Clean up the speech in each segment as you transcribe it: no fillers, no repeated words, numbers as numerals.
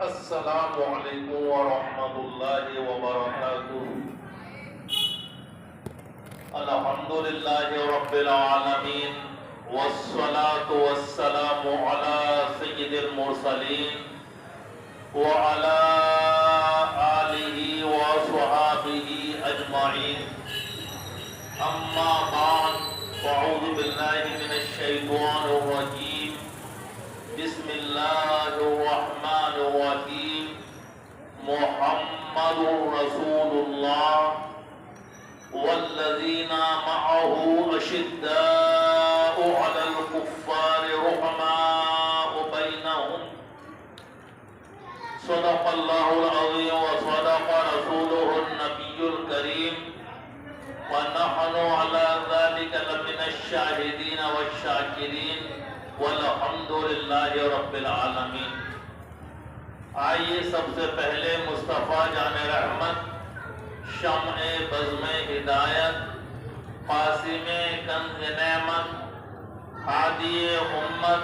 السلام علیکم ورحمۃ اللہ وبرکاتہ۔ الحمد للہ رب العالمین والصلاة والسلام علی سید المرسلین وعلی آلہ وصحابہ اجمعین، اما بعد، فاعوذ باللہ من الشیطان الرجیم، بسم اللہ الرحمن الرحیم۔ محمد رسول اللہ والذین معه اشداء علی الکفار رحماء بینہم، صدق اللہ العظیم وصدق رسولہ النبی الکریم، ونحن علی ذلک لمن الشاہدین والشاکرین، والحمد للہ رب العالمین۔ آئیے سب سے پہلے مصطفیٰ جان رحمت، شمع بزم ہدایت، قاسم کنز نعمت، ہادی امت،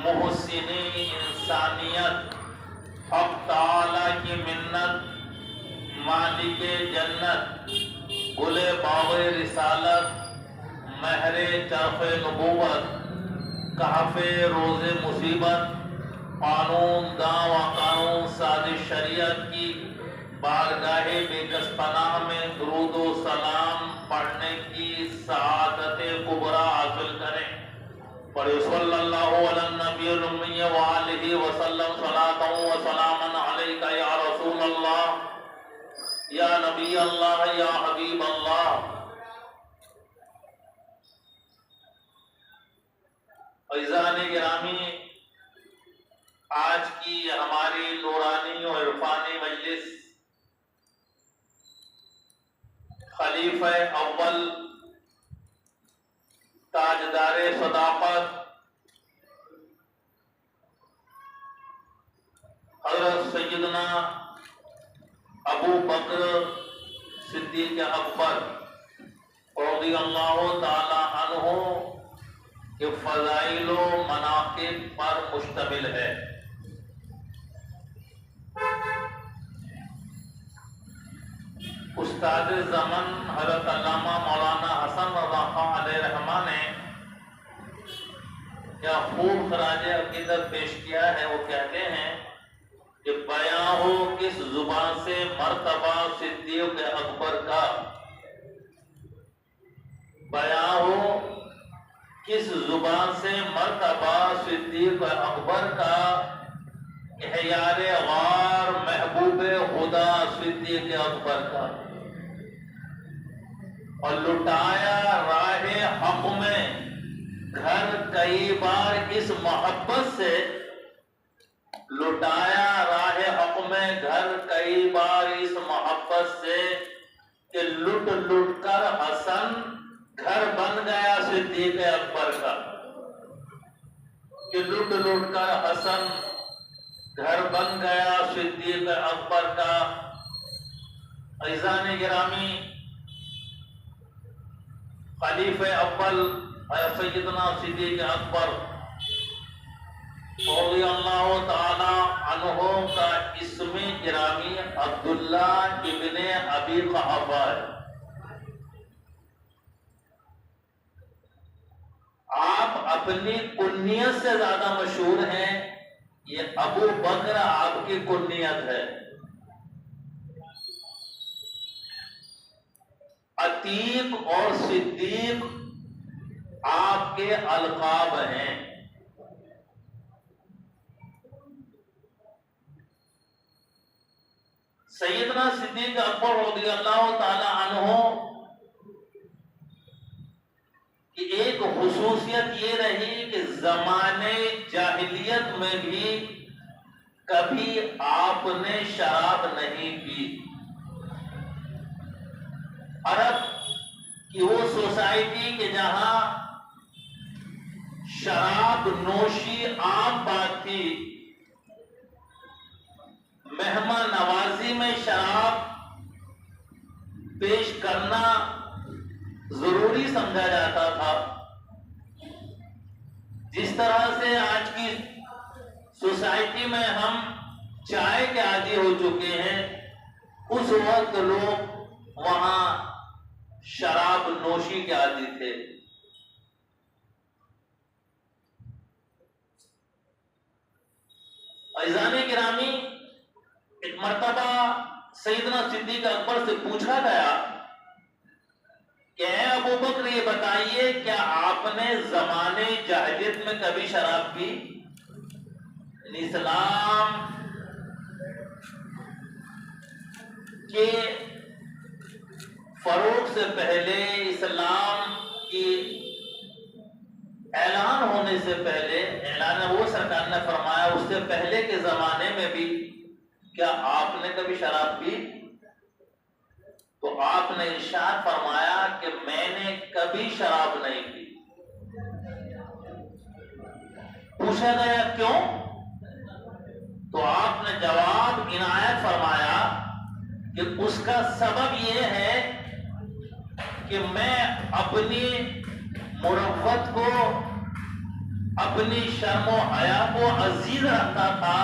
محسن انسانیت، حق تعالی کی منت، مالک جنت، گل باغ رسالت، مہر چرخ نبوت، کہف روز مصیبت، قانون داں و قانون سازش شریعت کی بارگاہ بے کس پناہ میں درود و سلام پڑھنے کی سعادت کبریٰ حاصل کریں۔ پڑھیں صلی اللہ علی النبی الامی وآلہ وسلم، صلاۃ و سلاما علیک یا رسول اللہ، یا نبی اللہ، یا حبیب اللہ۔ عزیزان گرامی، آج کی ہماری نورانی و عرفانی مجلس خلیفہ اول، تاجدار صداقت، حضرت سیدنا ابو بکر صدیق اکبر رضی اللہ تعالی عنہ کے فضائل و مناقب پر مشتمل ہے۔ استاد زمن حضرت علامہ مولانا حسن رضا خان علیہ رحمہ نے کیا خوب خراج عقیدت پیش کیا ہے۔ وہ کہتے ہیں کہ بیاں ہو کس زبان سے مرتبہ صدیق اکبر کا، بیاں ہو کس زبان سے مرتبہ صدیق اکبر کا، احیار غار محبوب خدا صدیق اکبر کا، اور لٹایا راہ حق میں گھر کئی بار اس محبت سے، لٹایا راہ حق میں گھر کئی بار اس محبت سے، کہ لٹ لٹ کر حسن گھر بن گیا صدیق اکبر کا، کہ لٹ لٹ کر حسن گھر بن گیا صدیق اکبر کا۔ عزیزان گرامی، خلیفہ اول سیدنا صدیق اکبر رضی اللہ تعالی عنہ کا اسم گرامی عبداللہ ابن ابی قحافہ ہے۔ آپ اپنی کنیت سے زیادہ مشہور ہیں، یہ ابو بکر آپ کی کنیت ہے۔ عتیق اور صدیق آپ کے القاب ہیں۔ سیدنا صدیق اکبر رضی اللہ تعالی عنہ کی ایک خصوصیت یہ رہی کہ زمانے جاہلیت میں بھی کبھی آپ نے شراب نہیں پی۔ عرب کی وہ سوسائٹی کہ جہاں شراب نوشی عام بات تھی، مہمان نوازی میں شراب پیش کرنا ضروری سمجھا جاتا تھا۔ جس طرح سے آج کی سوسائٹی میں ہم چائے کے عادی ہو چکے ہیں، اس وقت لوگ وہاں شراب نوشی کے عادی تھے۔ عزیزان گرامی، ایک مرتبہ سیدنا صدیق اکبر سے پوچھا گیا کہ اے ابو بکر، یہ بتائیے کیا آپ نے زمانے جاہلیت میں کبھی شراب پی؟ اسلام کے فروغ سے پہلے، اسلام کی اعلان ہونے سے پہلے، اعلان وہ سرکار نے فرمایا، اس سے پہلے کے زمانے میں بھی کیا آپ نے کبھی شراب پی؟ تو آپ نے ارشاد فرمایا کہ میں نے کبھی شراب نہیں پی۔ پوچھا گیا کیوں؟ تو آپ نے جواب عنایت فرمایا کہ اس کا سبب یہ ہے کہ میں اپنی مروت کو، اپنی شرم و حیا کو عزیز رکھتا تھا،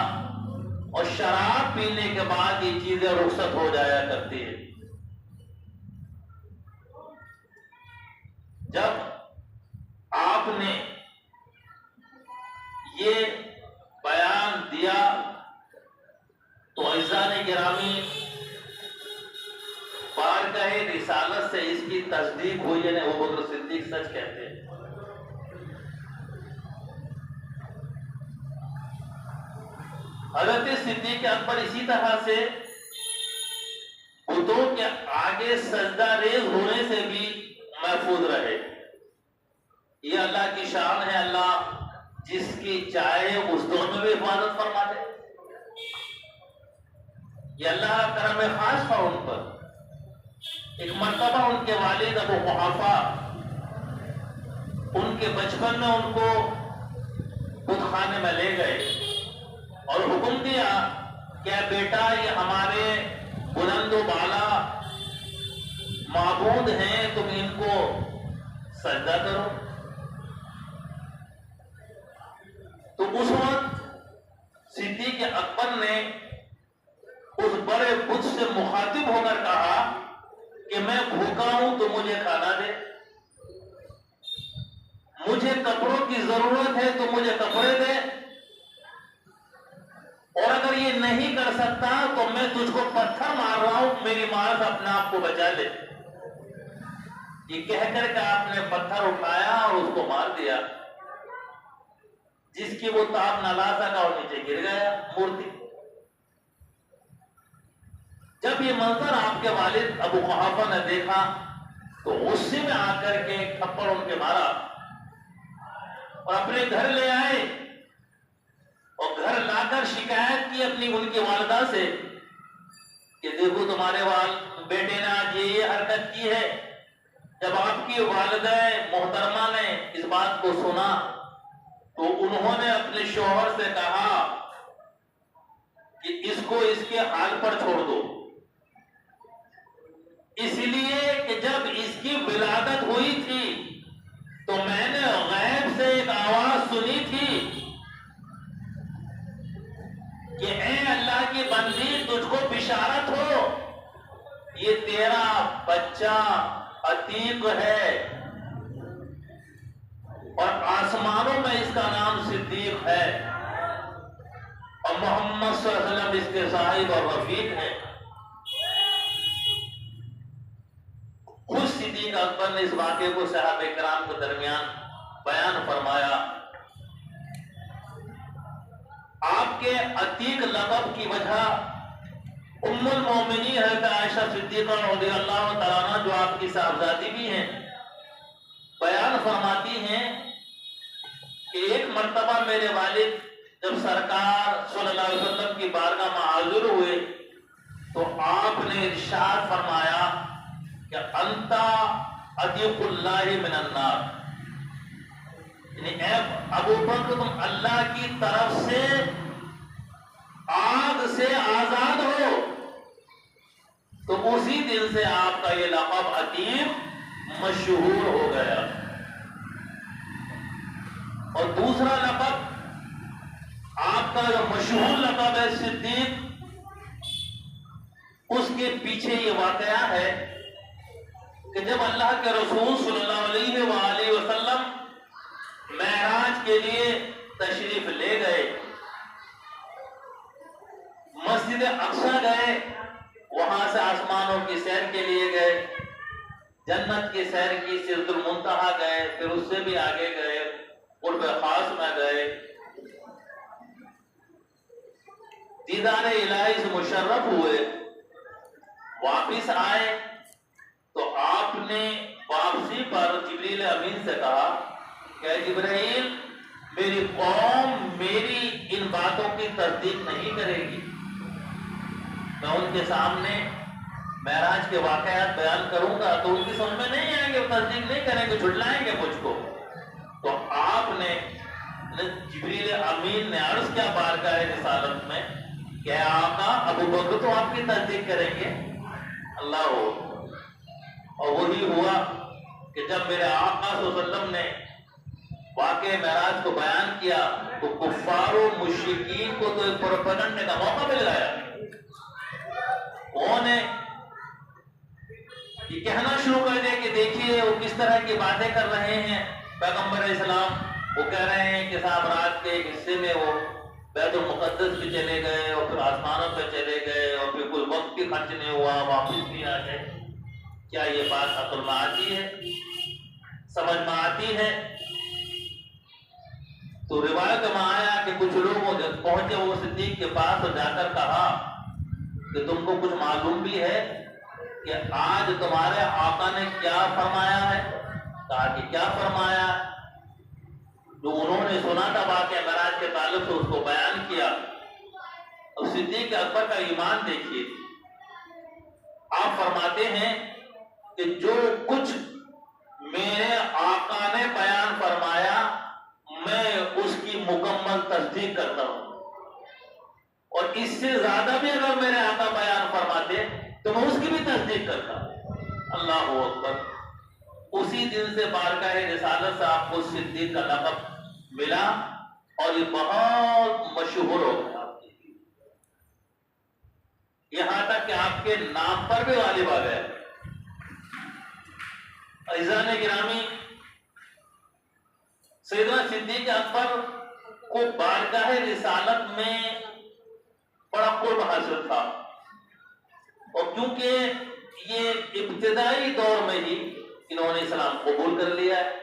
اور شراب پینے کے بعد یہ چیزیں رخصت ہو جایا کرتی ہیں۔ جب آپ نے یہ بیان دیا تو عزیزان گرامی، بارگاہ رسالت سے اس کی تصدیق ہوئی، یعنی ابو بکر صدیق سچ کہتے ہیں۔ حضرت صدیق اکبر اسی طرح سے بتوں کے آگے سجدہ ریز ہونے سے بھی محفوظ رہے۔ یہ اللہ کی شان ہے، اللہ جس کی چاہے اس دور میں بھی حفاظت فرما دے۔ یہ اللہ کا کرم خاص تھا ان پر۔ ایک مرتبہ ان کے والد ابو قحافہ ان کے بچپن میں ان کو بت خانے میں لے گئے اور حکم دیا کہ بیٹا، یہ ہمارے بلند و بالا معبود ہیں، تم ان کو سجدہ کرو۔ تو اس وقت صدیق اکبر نے اس بڑے بت سے مخاطب ہو کر کہا کہ میں بھوکا ہوں تو مجھے کھانا دے، مجھے کپڑوں کی ضرورت ہے تو مجھے کپڑے دے، اور اگر یہ نہیں کر سکتا تو میں تجھ کو پتھر مار رہا ہوں، میری ماں سے اپنے آپ کو بچا لے۔ یہ کہہ کر کے آپ نے پتھر اٹھایا اور اس کو مار دیا، جس کی وہ تاب نہ لا سکا اور نیچے گر گیا مورتی۔ جب یہ منظر آپ کے والد ابو قحافہ نے دیکھا تو غصے میں آ کر کے ایک تھپڑ ان کے مارا اور اپنے گھر لے آئے، اور گھر لا کر شکایت کی اپنی ان کی والدہ سے کہ دیکھو تمہارے بیٹے نے آج یہ حرکت کی ہے۔ جب آپ کی والدہ محترمہ نے اس بات کو سنا تو انہوں نے اپنے شوہر سے کہا کہ اس کو اس کے حال پر چھوڑ دو، اس لیے کہ جب اس کی ولادت ہوئی تھی تو میں نے غیب سے ایک آواز سنی تھی کہ اے اللہ کی بندی، تجھ کو بشارت ہو، یہ تیرا بچہ عتیق ہے، اور آسمانوں میں اس کا نام صدیق ہے، اور محمد صلی اللہ علیہ وسلم اس کے صاحب اور رفیق ہیں۔ خود صدیق اکبر نے اس واقعے کو صحابہ کرام کے درمیان بیان فرمایا۔ آپ کے عتیق لقب کی وجہ ام المومنین حضرت عائشہ صدیقہ رضی اللہ تعالیٰ عنہ، جو آپ کی صاحبزادی بھی ہیں، بیان فرماتی ہیں کہ ایک مرتبہ میرے والد جب سرکار صلی اللہ علیہ وسلم کی بارگاہ میں حاضر ہوئے تو آپ نے ارشاد فرمایا کہ انتا عتیق اللہ من النار، یعنی اے ابو بکر تم اللہ کی طرف سے آگ سے آزاد ہو۔ تو اسی دن سے آپ کا یہ لقب عتیق مشہور ہو گیا۔ اور دوسرا لقب آپ کا جو مشہور لقب ہے صدیق، واقعہ ہے کہ جب اللہ کے رسول صلی اللہ علیہ وآلہ وسلم معراج کے لیے تشریف لے گئے، مسجد اقصی گئے، وہاں سے آسمانوں کی سیر کے لیے گئے، جنت کی سیر کی، سدرۃ المنتہا گئے، پھر اس سے بھی آگے گئے، قرب خاص میں گئے، دیدار الہی سے مشرف ہوئے، واپس آئے تو آپ نے واپسی پر جبریل امین سے کہا کہ جبرائیل، میری قوم میری ان باتوں کی تصدیق نہیں کرے گی، میں ان کے سامنے معراج کے واقعات بیان کروں گا تو ان کی سمجھ میں نہیں آئیں گے، تصدیق نہیں کریں گے، جھٹلائیں گے مجھ کو۔ تو آپ نے جبریل امین نے عرض کیا بارگاہ رسالت میں کہ آقا ابو بکر تو آپ کی تصدیق کریں گے، اللہ ہو۔ اور وہی ہوا کہ جب میرے آقا صلی اللہ علیہ وسلم نے واقع معراج کو بیان کیا تو کفار و مشرکین کو تو ایک پروپیگنڈے کا موقع مل گیا، انہوں نے یہ کہنا شروع کر دیا کہ دیکھیے وہ کس طرح کی باتیں کر رہے ہیں پیغمبر علیہ السلام، وہ کہہ رہے ہیں کہ صاحب رات کے ایک حصے میں وہ بیت المقدس پہ چلے گئے اور پھر آسمانوں پہ چلے گئے اور پھر کوئی وقت بھی خرچ نہیں ہوا، واپس بھی آ گئے۔ کیا یہ بات عقل میں آتی ہے، سمجھ میں آتی ہے؟ تو روایت میں آیا کہ کچھ لوگ جب پہنچے وہ صدیق کے پاس اور جا کر کہا کہ تم کو کچھ معلوم بھی ہے کہ آج تمہارے آقا نے کیا فرمایا ہے؟ کہا کہ کیا فرمایا ہے؟ جو انہوں نے سنا تھا واقعہ معراج کے تعلق سے اس کو بیان کیا۔ اور صدیق اکبر کا ایمان دیکھیے، آپ فرماتے ہیں کہ جو کچھ میرے آقا نے بیان فرمایا میں اس کی مکمل تصدیق کرتا ہوں، اور اس سے زیادہ بھی اگر میرے آقا بیان فرماتے تو میں اس کی بھی تصدیق کرتا ہوں۔ اللہ اکبر۔ اسی دن سے بارگاہ رسالت سے آپ کو صدیق کا لقب ملا اور یہ بہت مشہور ہو گیا آپ کے لیے، یہاں تک کہ آپ کے نام پر بھی غالب آ گیا۔ عزیزان گرامی، سیدنا صدیق اکبر کو بارگاہ رسالت میں بڑا قرب حاصل تھا، اور کیونکہ یہ ابتدائی دور میں ہی انہوں نے اسلام قبول کر لیا ہے۔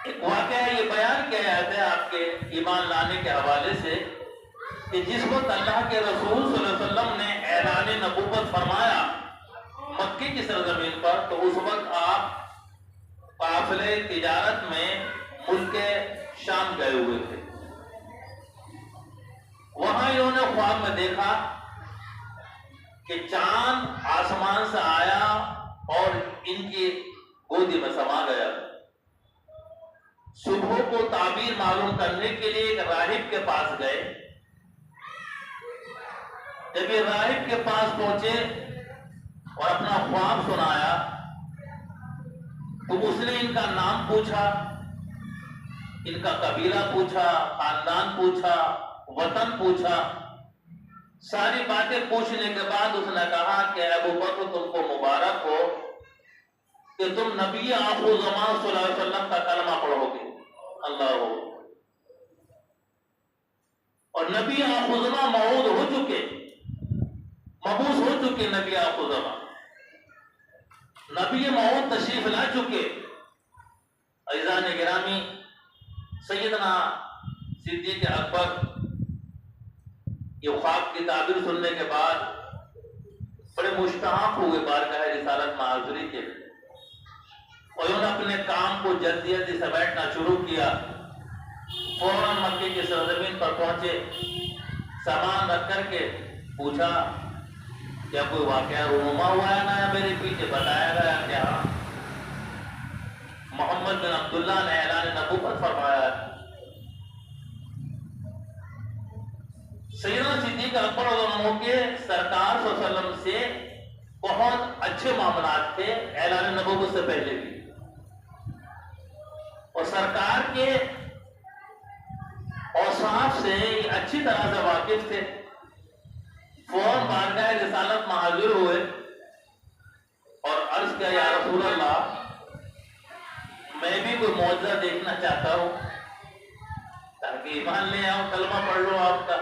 ایک واقعہ یہ بیان کیا جاتا ہے آپ کے ایمان لانے کے حوالے سے کہ جس وقت اللہ کے رسول صلی اللہ علیہ وسلم نے اعلان نبوت فرمایا مکے کی سرزمین پر، تو اس وقت آپ قافلے تجارت میں ملک شام گئے ہوئے تھے۔ وہاں انہوں نے خواب میں دیکھا کہ چاند آسمان سے آیا اور ان کی گودی میں سما گیا۔ صبح کو تعبیر معلوم کرنے کے لیے ایک راہب کے پاس گئے۔ جب یہ راہب کے پاس پہنچے اور اپنا خواب سنایا تو اس نے ان کا نام پوچھا، ان کا قبیلہ پوچھا، خاندان پوچھا، وطن پوچھا۔ ساری باتیں پوچھنے کے بعد اس نے کہا کہ ابو بکر تم کو مبارک ہو کہ تم نبی آخر زمان صلی اللہ علیہ وسلم کا کلمہ پڑھو گے، اللہ ہو۔ اور نبی آخر زمان موعود ہو چکے، مبعوث ہو چکے، نبی آخر زمان نبی موعود تشریف لا چکے۔ عزیزان گرامی، سیدنا صدیق اکبر یہ خواب کی تعبیر سننے کے بعد بڑے مشتاق ہوئے بارگاہ رسالت میں حاضری کے، اور انہوں نے اپنے کام کو جلدی جلدی سمیٹنا شروع کیا۔ فوراً مکے کی سرزمین پر پہنچے، سامان رکھ کر کے پوچھا کیا کوئی واقعہ رونما ہوا ہے نا میرے پیچھے؟ بتایا گیا کہ ہاں محمد بن عبداللہ نے اعلان نبوت فرمایا ہے۔ سیدنا صدیق اکبر رضی اللہ عنہ کے سرکار صلی اللہ علیہ وسلم سے بہت اچھے معاملات تھے اعلان نبوت سے پہلے بھی، اور سرکار کے اوصاف سے اچھی طرح سے واقف تھے۔ فوراً بارگاہ رسالت میں حاضر ہوئے اور عرض کیا، یا رسول اللہ میں بھی کوئی معجزہ دیکھنا چاہتا ہوں تاکہ ایمان لے آؤں، کلمہ پڑھ لو آپ کا۔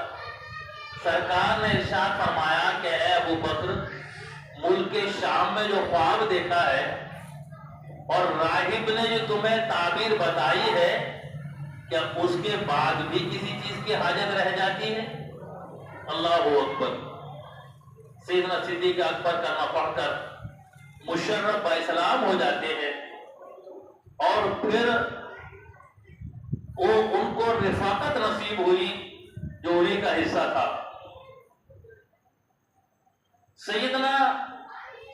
سرکار نے ارشاد فرمایا کہ اے ابو بکر، ملک شام میں جو خواب دیکھا ہے اور راہب نے جو تمہیں تعبیر بتائی ہے، کیا اس کے بعد بھی کسی چیز کی حاجت رہ جاتی ہے؟ اللہ اکبر۔ سیدنا صدیق اکبر کلمہ پڑھ کر مشرف با اسلام ہو جاتے ہیں اور پھر ان کو رفاقت نصیب ہوئی جو انہیں کا حصہ تھا۔ سیدنا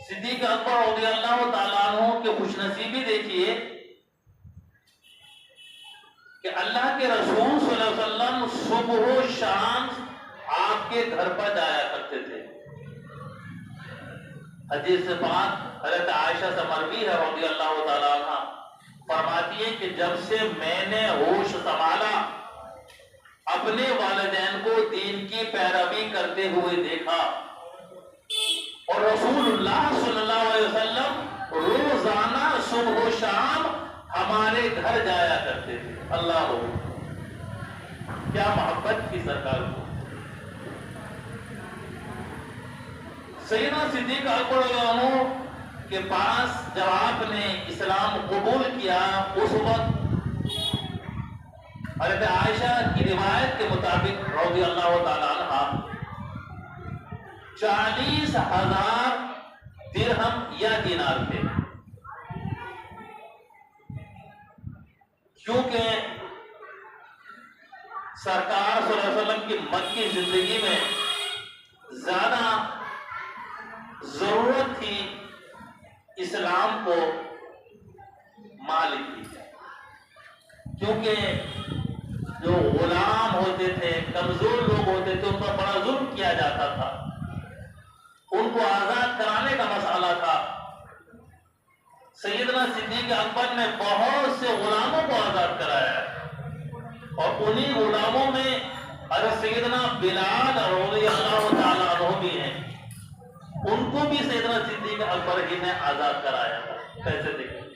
صدیق اکبر رضی اللہ تعالیٰ عنہ کی خوش نصیبی دیکھیے کہ اللہ کے رسول صلی اللہ علیہ وسلم صبح و شام آپ کے گھر پر جایا کرتے تھے۔ حدیث سے پاک حضرت عائشہ سے مروی ہے رضی اللہ تعالیٰ عنہ، فرماتی ہے کہ جب سے میں نے ہوش سنبھالا اپنے والدین کو دین کی پیروی کرتے ہوئے دیکھا، اور رسول اللہ صلی اللہ علیہ وسلم روزانہ صبح و شام ہمارے گھر جایا کرتے تھے۔ اللہ ہو، کیا محبت کی سرکار کو۔ سیدنا صدیق اکبر رضی اللہ عنہ کے پاس جب آپ نے اسلام قبول کیا، اس وقت حضرت عائشہ کی روایت کے مطابق رضی اللہ تعالی عنہ 40,000 درہم یا دینار تھے، کیونکہ سرکار صلی اللہ علیہ وسلم کی مکی زندگی میں زیادہ ضرورت تھی اسلام کو مال کی، کیونکہ جو غلام ہوتے تھے، کمزور لوگ ہوتے تھے، ان پر بڑا ظلم کیا جاتا تھا، ان کو آزاد کرانے کا مسئلہ تھا۔ سیدنا صدیق اکبر نے بہت سے غلاموں کو آزاد کرایا اور انہی غلاموں میں حضرت سیدنا بلال رضی اللہ تعالیٰ عنہ بھی ہیں، ان کو بھی سیدنا صدیق اکبر ہی نے آزاد کرایا تھا پیسے دے کر،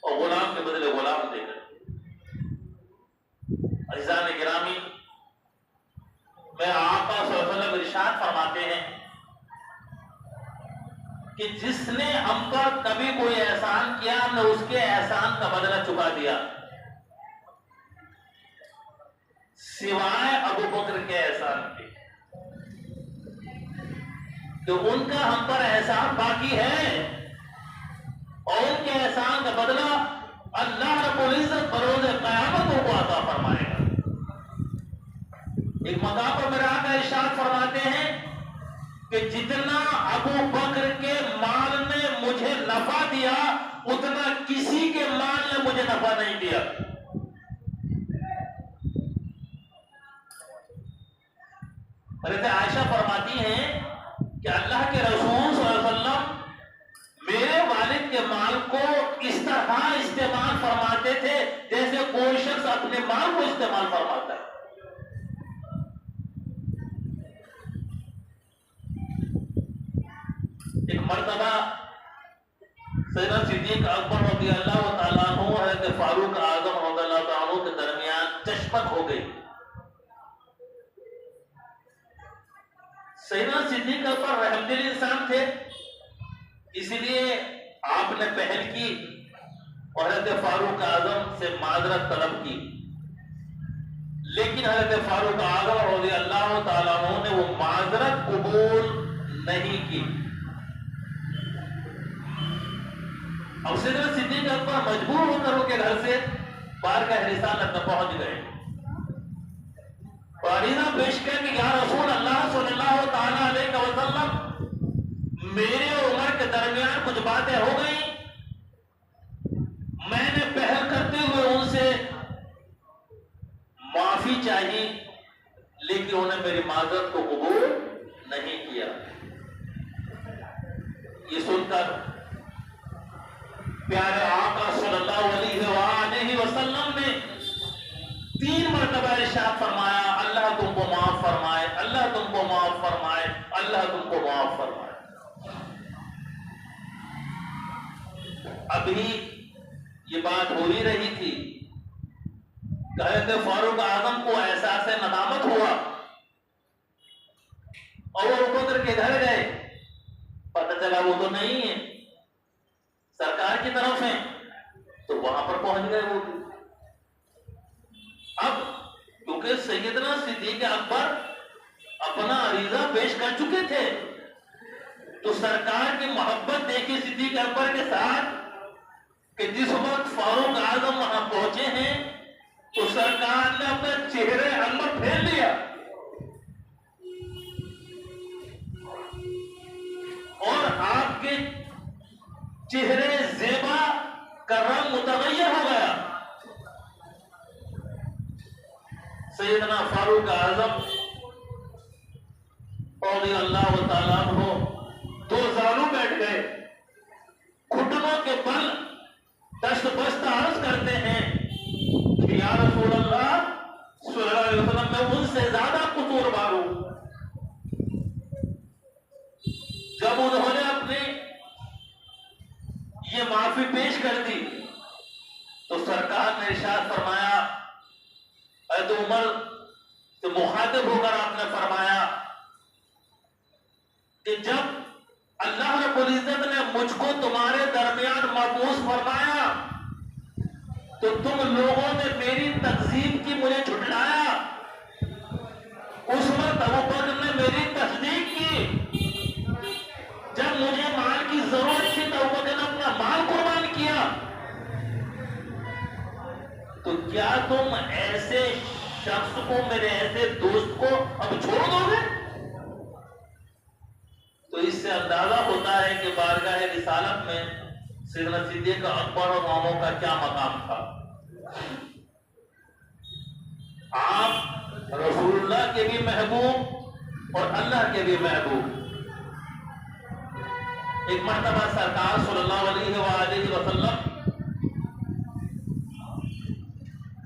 اور غلام کے بدلے غلام دے کر۔ عزیزان گرامی، میں آقا صلی اللہ علیہ وسلم ارشاد فرماتے ہیں کہ جس نے ہم پر کبھی کوئی احسان کیا، ہم نے اس کے احسان کا بدلہ چکا دیا، سوائے ابو بکر کے احسان کے، کہ ان کا ہم پر احسان باقی ہے اور ان کے احسان کا بدلہ اللہ رب العزت بروز قیامت کو عطا فرمائے گا۔ ایک مقام پر میرے آقا ارشاد فرماتے ہیں کہ جتنا ابو بکر کے مال نے مجھے نفع دیا، اتنا کسی کے مال نے مجھے نفع نہیں دیا۔ حضرت عائشہ فرماتی ہیں کہ اللہ کے رسول صلی اللہ علیہ وسلم میرے والد کے مال کو اس طرح استعمال فرماتے تھے جیسے کوئی شخص اپنے مال کو استعمال فرماتا ہے۔ ایک مرتبہ سیدنا صدیق اکبر رضی اللہ تعالیٰ عنہ حضرت فاروق اعظم رضی اللہ تعالیٰ عنہ کے درمیان چشمک ہو گئی۔ سیدنا صدیق اکبر رحم دل انسان تھے، اسی لیے آپ نے پہل کی اور حضرت فاروق اعظم سے معذرت طلب کی، لیکن حضرت فاروق اعظم رضی اللہ تعالیٰ عنہ نے وہ معذرت قبول نہیں کی۔ اب سیدنا صدیق اکبر مجبور ہو کر ان کے گھر سے بارگاہ رسالت میں پہنچ گئے اور عریضہ پیش کر کہ یا رسول اللہ صلی اللہ تعالیٰ علیہ وسلم، میرے اور عمر کے درمیان کچھ باتیں ہو گئیں، میں نے پہل کرتے ہوئے ان سے معافی چاہی، لیکن انہوں نے میری معذرت کو قبول نہیں کیا۔ یہ سن کر پیارے آقا صلی اللہ علیہ وآلہ وسلم نے 3 مرتبہ ارشاد فرمایا، اللہ تم کو معاف فرمائے، اللہ تم کو معاف فرمائے۔ اللہ تم کو معاف فرمائے۔ ابھی یہ بات ہو ہی رہی تھی کہ حضرت فاروق اعظم کو احساس ندامت ہوا اور وہ ابو بکر کے گھر گئے، پتہ چلا وہ تو نہیں ہے، سرکار کی طرف ہیں، تو وہاں پر پہنچ گئے وہ۔ اب کیونکہ سیدنا صدیق اکبر اپنا عریضہ پیش کر چکے تھے، تو سرکار کی محبت دیکھی صدیق اکبر کے ساتھ کہ جس وقت فاروق اعظم وہاں پہنچے ہیں تو سرکار نے اپنے چہرے انور پھیر لیا اور آپ کے چہرے زیبا کا رنگ متغیر ہو گیا۔ سیدنا فاروق اعظم رضی اللہ تعالیٰ عنہ دو زانو بیٹھ گئے، گھٹنوں کے بل دست بست عرض کرتے ہیں کہ یا رسول اللہ صلی اللہ علیہ وسلم میں ان سے زیادہ قصوروار ہوں۔ جب انہوں نے اپنی یہ معافی پیش کر دی تو سرکار نے ارشاد فرمایا، حضرت عمر سے مخاطب ہو کر آپ نے فرمایا کہ جب اللہ رب العزت نے مجھ کو تمہارے درمیان مبعوث فرمایا تو تم لوگوں نے میری تکذیب کی، مجھے جھٹلایا۔ اس وقت ابو بکر نے میری تصدیق کی، جب مجھے مال کی ضرورت تھی تو ابو بکر نے اپنا مال قربان کیا۔ تو کیا تم ایسے شخص کو، میرے ایسے دوست کو اب چھوڑ دو گے؟ تو اس سے اندازہ ہوتا ہے کہ بارگاہ رسالت میں سیدنا صدیق اکبر اور ماموں کا کیا مقام تھا۔ آپ رسول اللہ کے بھی محبوب اور اللہ کے بھی محبوب۔ ایک مرتبہ سرکار صلی اللہ علیہ وآلہ وسلم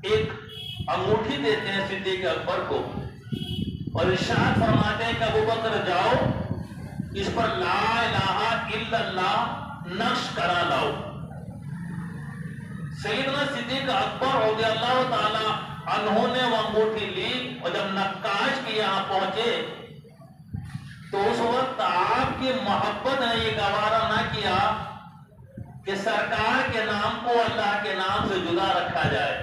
ایک انگوٹھی دیتے ہیں صدیق اکبر کو اور ارشاد فرماتے ہیں کہ ابو بکر جاؤ، اس پر لا الہ الا اللہ نقش کرا لاؤ۔ سیدنا صدیق اکبر رضی اللہ تعالی عنہ نے وہ انگوٹھی لی اور جب نقاش کے یہاں پہنچے تو اس وقت آپ کی محبت نے یہ گوارا نہ کیا کہ سرکار کے نام کو اللہ کے نام سے جدا رکھا جائے۔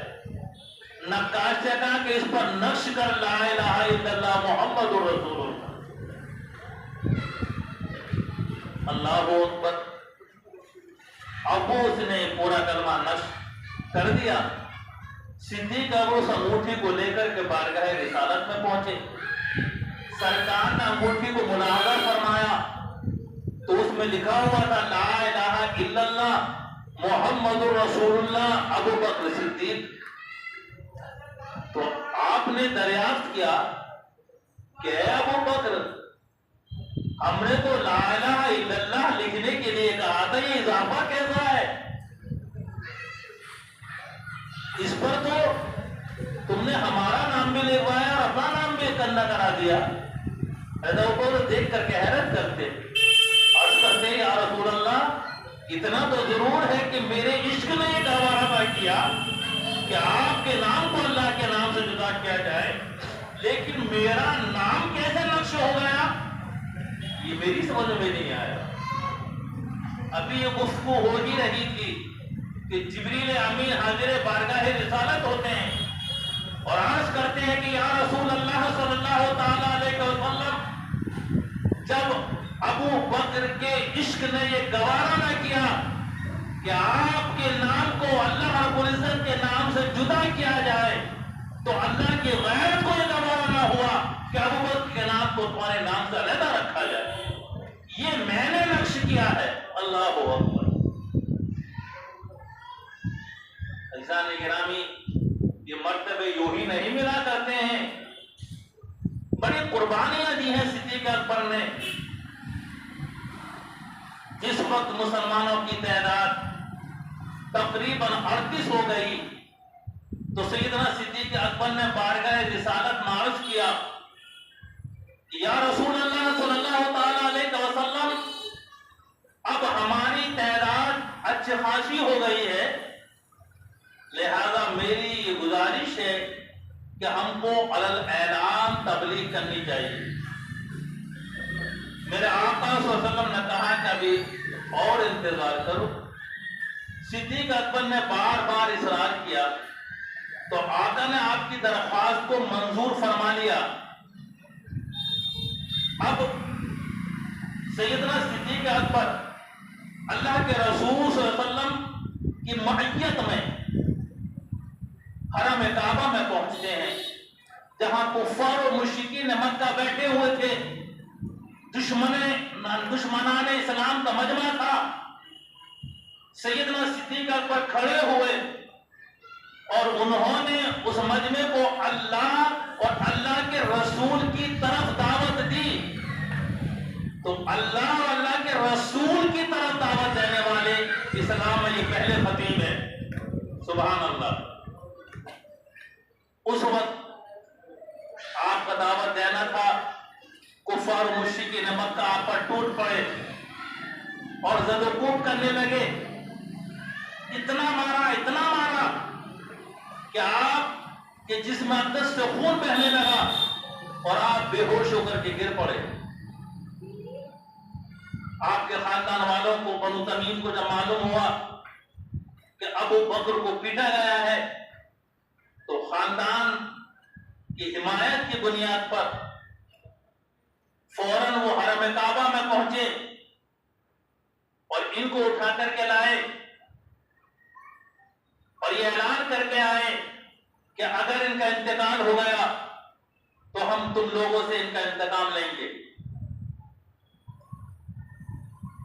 نقاش سے کہا کہ اس پر نقش کر لا الہ الا اللہ محمد رسول اللہ۔ اللہ اکبر۔ اب اس نے پورا کلمہ نقش کر دیا۔ صدیق اکبر اس انگوٹھی کو لے کر کے بارگاہ رسالت میں پہنچے، سرکار نے انگوٹھی کو ملاحظہ فرمایا تو اس میں لکھا ہوا تھا لا الہ الا اللہ محمد رسول اللہ ابو بکر صدیق۔ تو آپ نے دریافت کیا کہ اے ابو بکر، ہم نے تو لا الہ الا اللہ لکھنے کے لیے کہا تھا، یہ اضافہ کیسا ہے؟ اس پر تو تم نے ہمارا نام بھی لکھوایا اور اپنا نام بھی کندا کرا دیا۔ حضرت دیکھ کر کے حیرت کرتے، عرض کرتے یا رسول اللہ، اتنا تو ضرور ہے کہ میرے عشق نے یہ گوارا نہ کیا کہ آپ کے نام کو اللہ کے نام سے جدا کیا جائے، لیکن میرا نام کیسے نقش ہو گیا یہ میری سمجھ میں نہیں آیا۔ ابھی یہ گفتگو ہو ہی رہی تھی کہ جبریل امین حاضر بارگاہ رسالت ہوتے ہیں اور عرض کرتے ہیں کہ یا رسول اللہ صلی اللہ تعالی علیہ وسلم، جب ابو بکر کے عشق نے یہ گوارا نہ کیا کہ آپ کے نام کو اللہ رب العزت کے نام سے جدا کیا جائے تو اللہ کی غیرت کو یہ گوارا نہ ہوا کہ ابو بکر کے نام کو تمہارے نام سے علیحدہ رکھا جائے، یہ میں نے نقش کیا ہے۔ اللہ اکبر۔ عزیزان گرامی، یہ مرتبے یوں ہی نہیں ملا کرتے ہیں، بڑی قربانیاں دی ہیں صدیق اکبر نے۔ جس وقت مسلمانوں کی تعداد تقریباً 38 ہو گئی تو سیدنا صدیق اکبر نے بارگاہ رسالت میں عرض کیا یا رسول اللہ صلی اللہ اچھی خاصی ہو گئی ہے، لہذا میری یہ گزارش ہے کہ ہم کو علی الاعلان تبلیغ کرنی چاہیے۔ میرے آقا صلی اللہ علیہ وسلم نے کہا کہ ابھی اور انتظار کرو۔ صدیق اکبر نے بار بار اصرار کیا تو آقا نے آپ کی درخواست کو منظور فرما لیا۔ اب سیدنا صدیق اکبر اللہ کے رسول صلی اللہ علیہ وسلم کی معیت میں حرم کعبہ میں پہنچتے ہیں، جہاں کفار و مشرکین مکہ بیٹھے ہوئے تھے، دشمنان اسلام کا مجمع تھا۔ سیدنا صدیق اکبر کھڑے ہوئے اور انہوں نے اس مجمع کو اللہ اور اللہ کے رسول کی طرف دعوت دی۔ تو اللہ اور اللہ کے رسول کی طرف دعوت دینے والے اسلام میں یہ پہلے خطیب ہے۔ سبحان اللہ۔ اس وقت آپ کا دعوت دینا تھا، کفار و مشرکین مکہ آپ پر ٹوٹ پڑے اور زد و کوب کرنے لگے، اتنا مارا کہ آپ کے جسم اقدس سے خون بہنے لگا اور آپ بے ہوش ہو کر کے گر پڑے۔ آپ کے خاندان والوں کو، بنو تمیم کو جب معلوم ہوا کہ ابو بکر کو پیٹا گیا ہے تو خاندان کی حمایت کی بنیاد پر فوراً وہ حرم کعبہ میں پہنچے اور ان کو اٹھا کر کے لائے اور یہ اعلان کر کے آئے کہ اگر ان کا انتقال ہو گیا تو ہم تم لوگوں سے ان کا انتقام لیں گے۔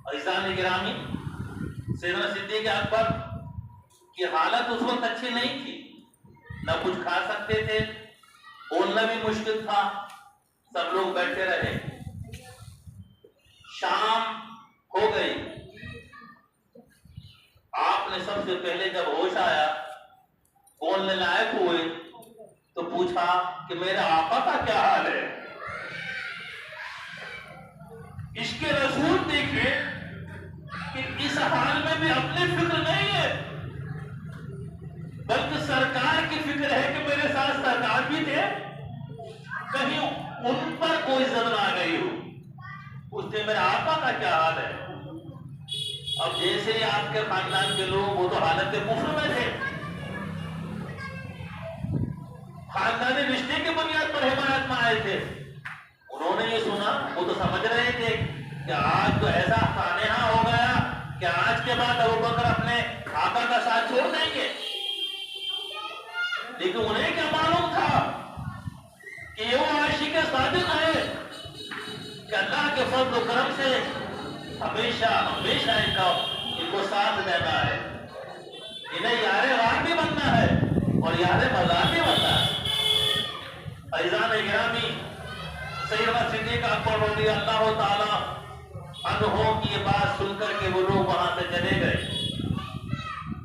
عزیزان گرامی، سیدنا صدیق اکبر کی حالت اس وقت اچھی نہیں تھی، نہ کچھ کھا سکتے تھے، بولنا بھی مشکل تھا، سب لوگ بیٹھے رہے۔ شام ہو گئی، آپ نے سب سے پہلے جب ہوش آیا، بولنے لائق ہوئے تو پوچھا کہ میرے آقا کا کیا حال ہے؟ عشق رسول دیکھیں کہ اس حال میں بھی اپنی فکر نہیں ہے، بلکہ سرکار کی فکر ہے کہ میرے ساتھ سرکار بھی تھے، کہیں ان پر کوئی زد نہ آ گئی ہو۔ پوچھتے میرے آقا کا کیا حال ہے؟ اب جیسے ہی آپ کے خاندان کے لوگ، وہ تو حالت کفر میں تھے، خاندانی رشتے کی بنیاد پر حمایت میں آئے تھے، انہوں نے یہ سنا، وہ تو سمجھ رہے تھے کہ آج تو ایسا سانحہ ہو گیا کہ آج کے بعد ابو بکر اپنے آقا کا ساتھ چھوڑ دیں گے۔ لیکن انہیں کیا معلوم تھا کہ یہ وہ عاشق صادق ہے کہ اللہ کے فضل و کرم سے ہمیشہ ان کو ساتھ دینا ہے، انہیں یار غار بھی بننا ہے اور یار مزار بھی بننا ہے۔ عزیزان گرامی، سیدنا صدیق اکبر رضی اللہ تعالی عنہ کی یہ بات سن کر کے وہ لوگ وہاں سے چلے گئے،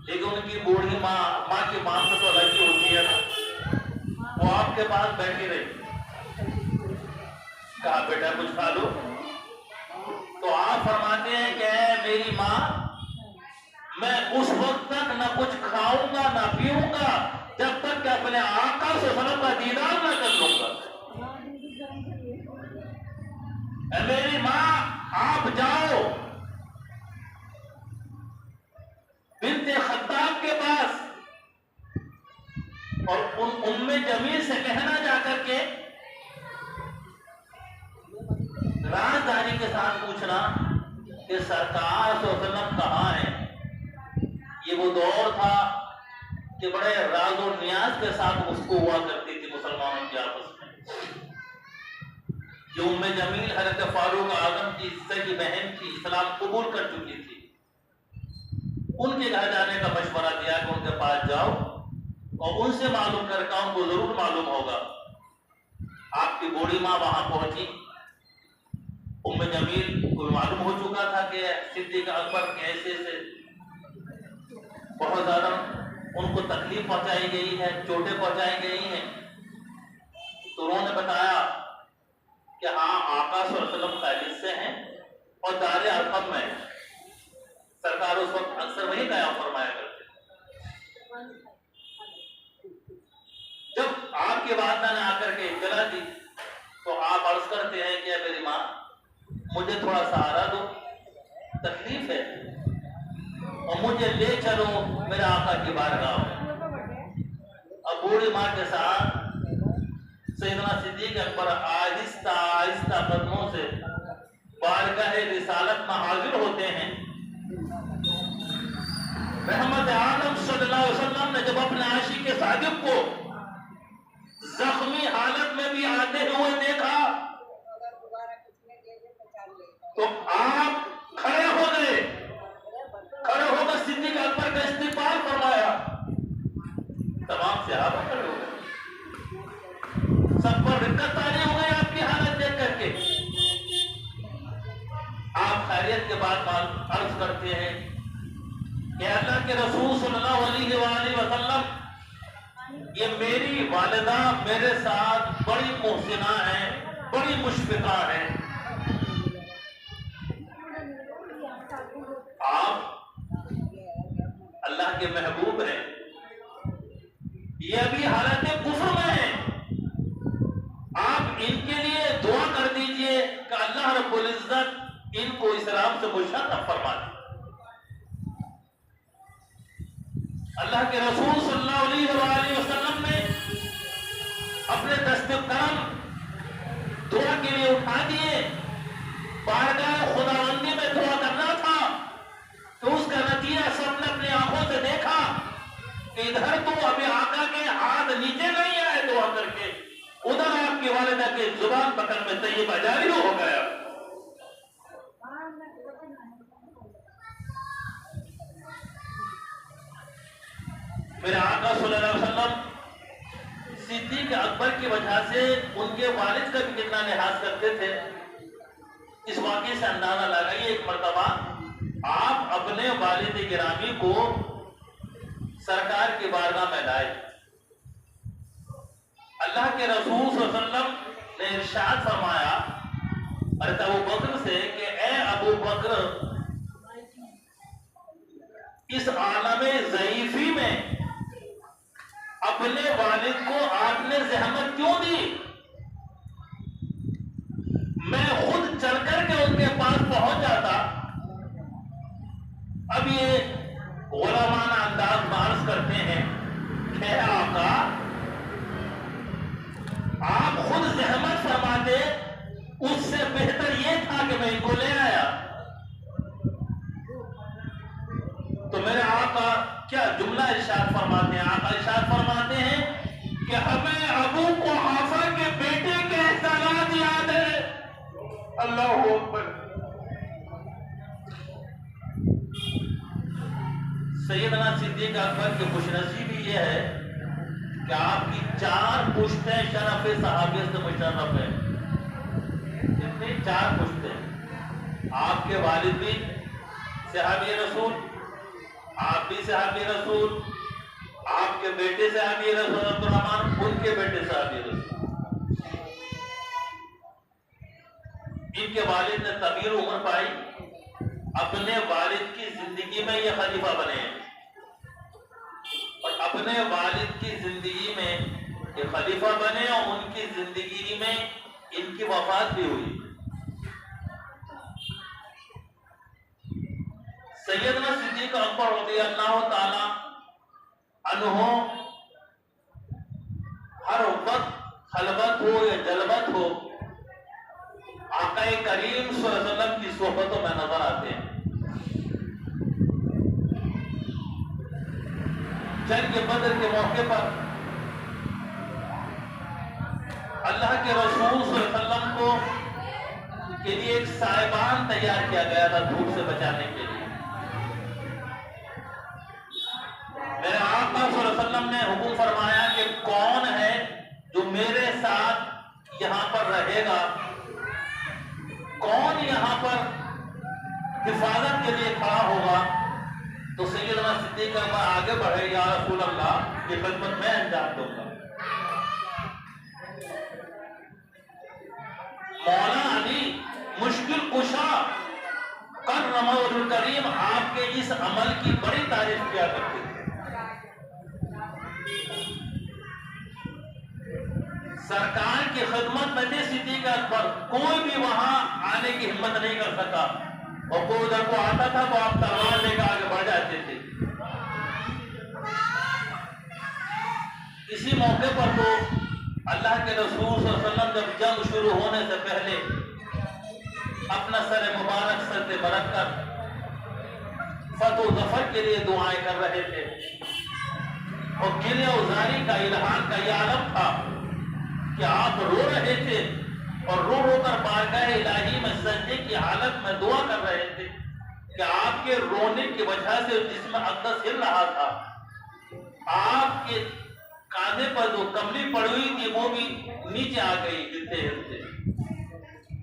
لیکن ان کی بوڑھی ماں کی ماں سے تو لگی ہوتی ہے نا، وہ آپ کے پاس بیٹھی رہی، کہا بیٹا کچھ کھا لو۔ تو آپ فرماتے ہیں کہ اے میری ماں، میں اس وقت تک نہ کچھ کھاؤں گا نہ پیوں گا جب تک کہ اپنے آقا صلی اللہ علیہ وسلم کا دیدار نہ کر لوں گا۔ اے میری ماں، آپ جاؤ بنت خطاب کے پاس اور ام جمیل سے کہنا جا کر کے، رازداری کے ساتھ پوچھنا کہ سرکار صلی اللہ علیہ وسلم کہاں ہیں۔ یہ وہ دور تھا کہ بڑے راز و نیاز کے ساتھ گفتگو ہوا کرتی تھی مسلمانوں کی آپس میں۔ جو ام جمیل حضرت فاروق اعظم کی سگی بہن تھی، اسلام قبول کر چکی تھی، ان کے گھر جانے کا مشورہ دیا کہ ان کے پاس جاؤ اور ان سے معلوم کر کے، ان کو ضرور معلوم ہوگا۔ آپ کی بوڑھی ماں وہاں پہنچی، ام جمیل کو معلوم ہو چکا تھا کہ صدیق اکبر کے ایسے سے بہت زیادہ ان کو تکلیف پہنچائی گئی ہے، چوٹیں پہنچائی گئی ہیں، تو انہوں نے بتایا کہ ہاں آقا صلی اللہ علیہ وسلم خیریت سے ہیں اور دار ارقم میں، سرکار اس وقت اکثر وہیں تکلیف ہے اور مجھے لے چلو میرے آقا کی بارگاہ میں۔ اب بوڑھی ماں کے ساتھ سیدنا صدیق اکبر آہستہ آہستہ قدموں سے بارگاہ رسالت میں حاضر ہوتے ہیں۔ رحمت عالم صلی اللہ علیہ وسلم نے جب اپنے عاشق کے صادق کو زخمی حالت میں بھی آتے ہوئے دیکھا تو آپ کھڑے ہو گئے، کھڑے ہو کر صدیق اکبر کا استقبال فرمایا۔ تمام صحابہ کھڑے ہو گئے، سب پر رکت تاری ہو گئی آپ کی حالت دیکھ کر کے۔ آپ خیریت کے بعد عرض کرتے ہیں کہ اللہ کے رسول صلی اللہ علیہ وآلہ وسلم، یہ میری والدہ میرے ساتھ بڑی محسنہ ہیں، بڑی مشفقہ ہیں۔ آپ اللہ کے محبوب ہیں، یہ ابھی حالت کفر میں ہیں، آپ ان کے لیے دعا کر دیجئے کہ اللہ رب العزت ان کو اسلام سے مشرف فرما دے۔ اللہ کے رسول صلی اللہ علیہ وآلہ وسلم نے اپنے دست کرم دعا کے لیے اٹھا دیے۔ بارگاہ خداوندی میں دعا کرنا تھا تو اس کا نتیجہ سب نے اپنی آنکھوں سے دیکھا کہ ادھر تو ابھی آقا کے ہاتھ نیچے نہیں آئے دعا کر کے، ادھر آپ کی والدہ کے زبان پکڑ میں طیبہ جاری ہو گیا۔ میرے آقا صلی اللہ علیہ وسلم صدیق اکبر کی وجہ سے ان کے والد کا بھی کتنا لحاظ کرتے تھے، اس واقعے سے اندازہ لگائیے۔ ایک مرتبہ آپ اپنے والد گرامی کو سرکار کی بارگاہ میں لائے۔ اللہ کے رسول صلی اللہ علیہ وسلم نے ارشاد فرمایا حضرت ابو بکر سے کہ اے ابو بکر، اس عالم ضعیفی میں اپنے والد کو آپ نے زحمت کیوں دی؟ میں خود چل کر کے ان کے پاس پہنچ جاتا۔ اب یہ غلامانہ انداز میں عرض کرتے ہیں کہ آقا آپ خود زحمت فرماتے، اس سے بہتر یہ تھا کہ میں ان کو لے آیا۔ تو میرے آقا کیا جملہ ارشاد فرماتے ہیں؟ آقا ارشاد فرماتے ہیں کہ ہمیں ابو قحافہ کے بیٹے کے احسانات یاد ہے۔ اللہ اکبر۔ سیدنا صدیق اکبر کی خوش نصیبی یہ ہے کہ آپ کی 4 پشتیں شرف صحابیت سے مشرف ہیں۔ کتنی؟ 4 پشتیں۔ آپ کے والد بھی صحابی رسول، آپ بھی صحابی رسول، آپ کے بیٹے صحابی رسول عبد الرحمن، ان کے بیٹے صحابی رسول۔ ان کے والد نے طویل عمر پائی، اپنے والد کی زندگی میں یہ خلیفہ بنے ہیں، اور اپنے والد کی زندگی میں یہ خلیفہ بنے اور ان کی زندگی میں ان کی وفات بھی ہوئی۔ سیدنا صدیق اکبر رضی اللہ تعالی عنہ ہر وقت خلوت ہو یا جلوت ہو آقا کریم صلی اللہ علیہ وسلم کی صحبتوں میں نظر آتے ہیں۔ جنگ بدر کے موقع پر اللہ کے رسول صلی اللہ علیہ وسلم کو کے لیے ایک سائبان تیار کیا گیا تھا دھوپ سے بچانے کے لیے۔ میرے آقا صلی اللہ علیہ وسلم نے حکم فرمایا کہ کون ہے جو میرے ساتھ یہاں پر رہے گا، کون یہاں پر حفاظت کے لیے کھڑا ہوگا؟ تو سیدنا صدیق اکبر آگے بڑھے، یا رسول اللہ یہ خدمت میں انجام دوں گا۔ مولا علی مشکل کشا کرم الکریم آپ کے اس عمل کی بڑی تعریف کیا کرتے تھے۔ سرکار کی خدمت میں تھے صدیق اکبر، کوئی بھی وہاں آنے کی ہمت نہیں کر سکا۔ اور کوئی ادھر کو آتا تھا تو آپ تلوار لے کر آگے بڑھ جاتے تھے. اسی موقع پر تو اللہ کے رسول صلی اللہ علیہ وسلم جب جنگ شروع ہونے سے پہلے اپنا سر مبارک سر سے برک کر فتح و ظفر کے لیے دعائیں کر رہے تھے، اور گریہ ازاری کا اذہان کا یہ عالم تھا کہ آپ رو رہے تھے اور رو رو کر بارگاہ الہی میں سجدے کی حالت میں دعا کر رہے تھے کہ آپ کے رونے کی وجہ سے جسم اقدس ہل رہا تھا. آپ کے کاندھے پر جو کملی پڑی ہوئی تھی وہ بھی نیچے آ گئی ہلتے ہلتے.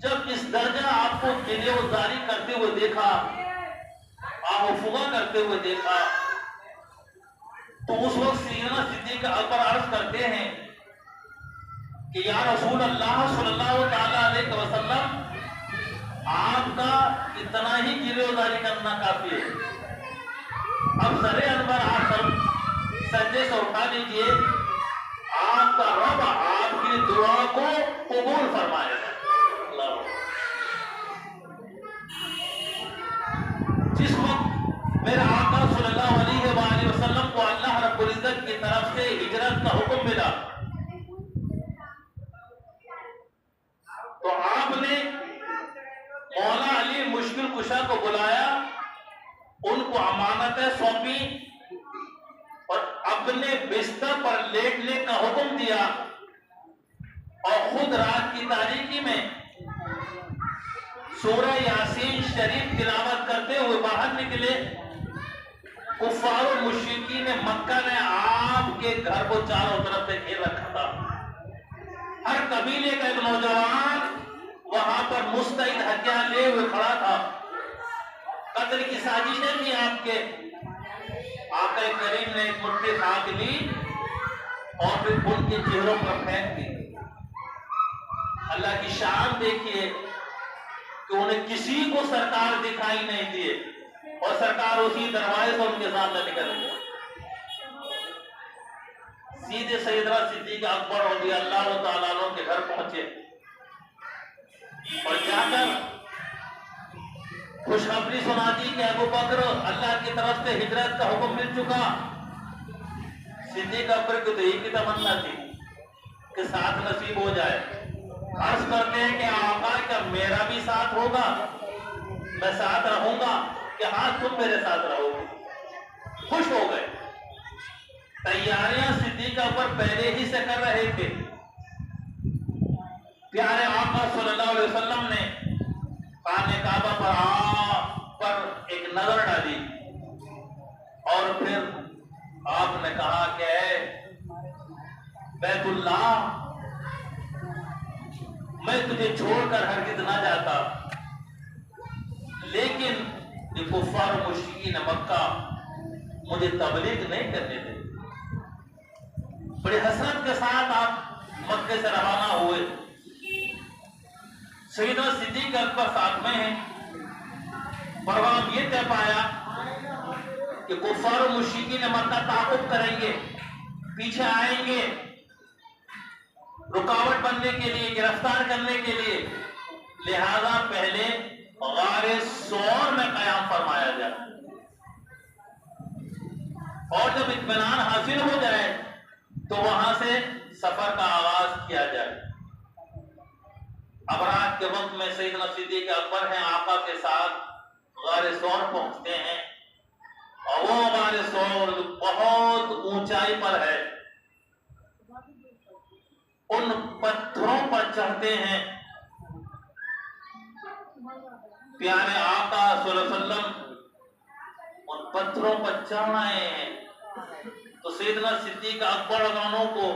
جب اس درجہ آپ کو گریہ ازاری کرتے ہوئے دیکھا، آہ و فغاں کرتے ہوئے دیکھا، تو اس وقت سیدنا صدیق اکبر عرض کرتے ہیں کہ یا رسول اللہ صلی اللہ تعالیٰ علیہ وسلم، آپ کا اتنا ہی گریہ ازاری کرنا کافی ہے. اب سر انور آپ سجدے سے اٹھا لیجئے، آپ کا رب آپ کی دعا کو قبول فرمائے گا. جس وقت میرے آقا صلی اللہ علیہ وآلہ وسلم کو اللہ رب العزت کی طرف سے ہجرت کا حکم ملا تو آپ نے مولا علی مشکل کشا کو بلایا، ان کو امانتیں سونپی اور اپنے بستر پر لیٹنے کا حکم دیا، اور خود رات کی تاریکی میں سورہ یاسین شریف تلاوت کرتے ہوئے باہر نکلے. کفار و مشرکین مکہ نے آپ کے گھر کو چاروں طرف سے گھیر رکھا تھا. ہر قبیلے کا ایک نوجوان وہاں پر مستعد ہتھیار لے ہوئے کھڑا تھا. قتل کی سازشیں تھی. آپ کے آقا کریم نے ایک مٹھی خاک لی اور پھر ان کے چہروں پر پھینک دی. اللہ کی شان دیکھیے کہ انہیں کسی کو سرکار دکھائی نہیں دیے اور سرکار اسی دروازے سے ان کے سامنے نکل گئے. سیدھے سیدنا صدیق اکبر رضی اللہ تعالیٰ عنہ کے گھر پہنچے اور جا کر خوشخبری سنا دی کہ ابو بکر اللہ کی طرف سے ہجرت کا حکم مل چکا. صدیق اکبر کو تو ایک ہی تمنا تھی کہ ساتھ نصیب ہو جائے. عرض کرتے ہیں کہ آقا کیا میرا بھی ساتھ ہوگا؟ میں ساتھ رہوں گا کہ ہاں تم میرے ساتھ رہو گے. خوش ہو گئے. تیاریاں صدیق اکبر پہلے ہی سے کر رہے تھے. پیارے آقا صلی اللہ علیہ وسلم نے خانہ کعبہ پر ایک نظر ڈالی اور پھر آپ نے کہا کہ اے بیت اللہ، میں تجھے چھوڑ کر ہرگز نہ جاتا، لیکن یہ کفار و مشرکین مکہ مجھے تبلیغ نہیں کرنے دے. بڑی حسرت کے ساتھ آپ مکے سے روانہ ہوئے. سیدنا صدیق اکبر ساتھ میں ہیں. پروام یہ طے پایا کہ کفار و مشرکین مکہ تعاقب کریں گے، پیچھے آئیں گے رکاوٹ بننے کے لیے، گرفتار کرنے کے لیے. لہذا پہلے غار ثور میں قیام فرمایا جائے اور جب اطمینان حاصل ہو جائے تو وہاں سے سفر کا آغاز کیا جائے. اب رات کے وقت میں سیدنا صدیق اکبر ہیں، آقا کے ساتھ غار ثور پہنچتے ہیں اور وہ غار ثور بہت اونچائی پر ہے. ان پتھروں پر چڑھتے ہیں. پیارے آقا صلی اللہ علیہ وسلم ان پتھروں پر چڑھ رہے ہیں تو سیدنا صدیق اکبر عنہ کو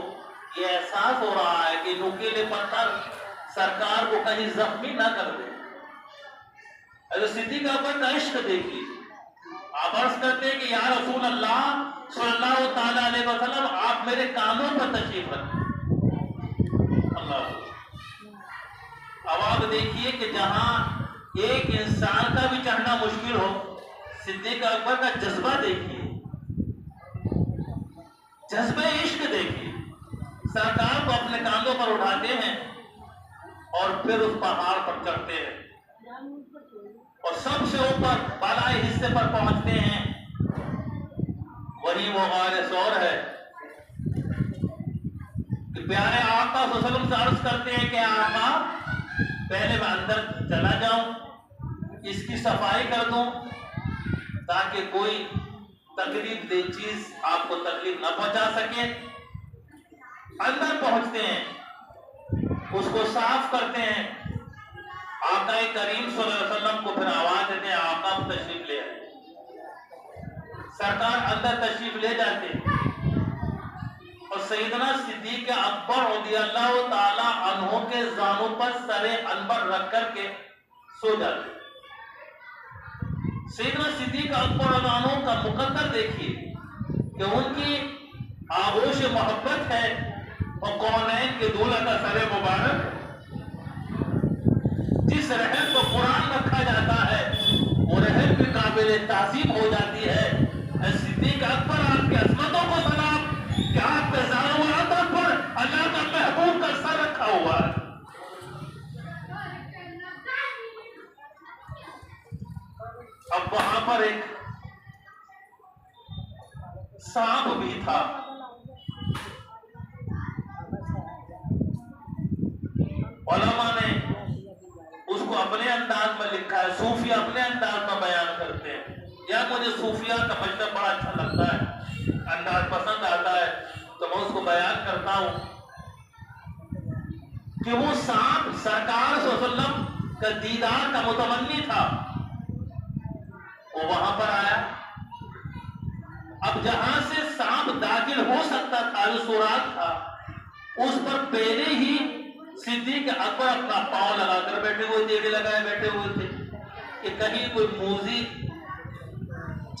یہ احساس ہو رہا ہے کہ نوکیلے پتھر سرکار کو کہیں زخمی نہ کر دے. اگر صدیق اکبر کا عشق دیکھیے. آپ عرض کرتے ہیں کہ یا رسول اللہ صلی اللہ تعالیٰ علیہ وسلم، آپ میرے کانوں پر تشریف رکھیں. اب آپ دیکھیے کہ جہاں ایک انسان کا بھی چڑھنا مشکل ہو، صدیق اکبر کا جذبہ دیکھیے، جذبہ عشق دیکھیے. سرکار کو اپنے کاندھوں پر اٹھاتے ہیں اور پھر اس پہاڑ پر چڑھتے ہیں. اور سب سے اوپر بالائی حصے پر پہنچتے ہیں، وہی وہ غار ثور ہے کہ پیارے آقا صلی اللہ علیہ وسلم سے عرض کرتے ہیں کہ آقا پہلے میں اندر چلا جاؤں، اس کی صفائی کر دوں تاکہ کوئی تکلیف دہ چیز آپ کو تکلیف نہ پہنچا سکے۔ اندر پہنچتے ہیں، اس کو صاف کرتے ہیں، آقا کریم صلی اللہ علیہ وسلم کو پھر آواز دیتے ہیں آقا تشریف لے آئے۔ سرکار اندر تشریف لے جاتے اور سیدنا صدیق اکبر رضی اللہ تعالی عنہ کے زانوں پر سر انور رکھ کر کے سو جاتے۔ سیدنا صدیق اکبر رضی اللہ عنہ کا مقدر دیکھیے کہ ان کی آغوش محبت ہے اور کونین کے دولہ کا سر مبارک جس رحم کو قرآن رکھا جاتا ہے وہ رحم بھی قابل تعظیم ہو جاتی ہے۔ صدیق اکبر آپ کی عظمتوں کو سلام کہ آپ کے زانوں پر اللہ کا محبوب کا سر رکھا ہوا ہے۔ اب وہاں پر ایک سانپ بھی تھا، علماء نے اس کو اپنے انداز میں لکھا ہے، صوفیہ اپنے انداز میں بیان کرتے ہیں، یا مجھے صوفیہ کا مطلب بڑا اچھا لگتا ہے، انداز پسند آتا ہے تو میں اس کو بیان کرتا ہوں کہ وہ سانپ سرکار صلی اللہ علیہ وسلم کا دیدار کا متمنی تھا، وہ وہاں پر آیا۔ اب جہاں سے سانپ داخل ہو سکتا تھا جو سوراخ تھا اس پر پہلے ہی صدیق اکبر اپنا پاؤں لگا کر بیٹھے ہوئے، دیڑے لگائے بیٹھے ہوئے تھے کہ کہیں کوئی موذی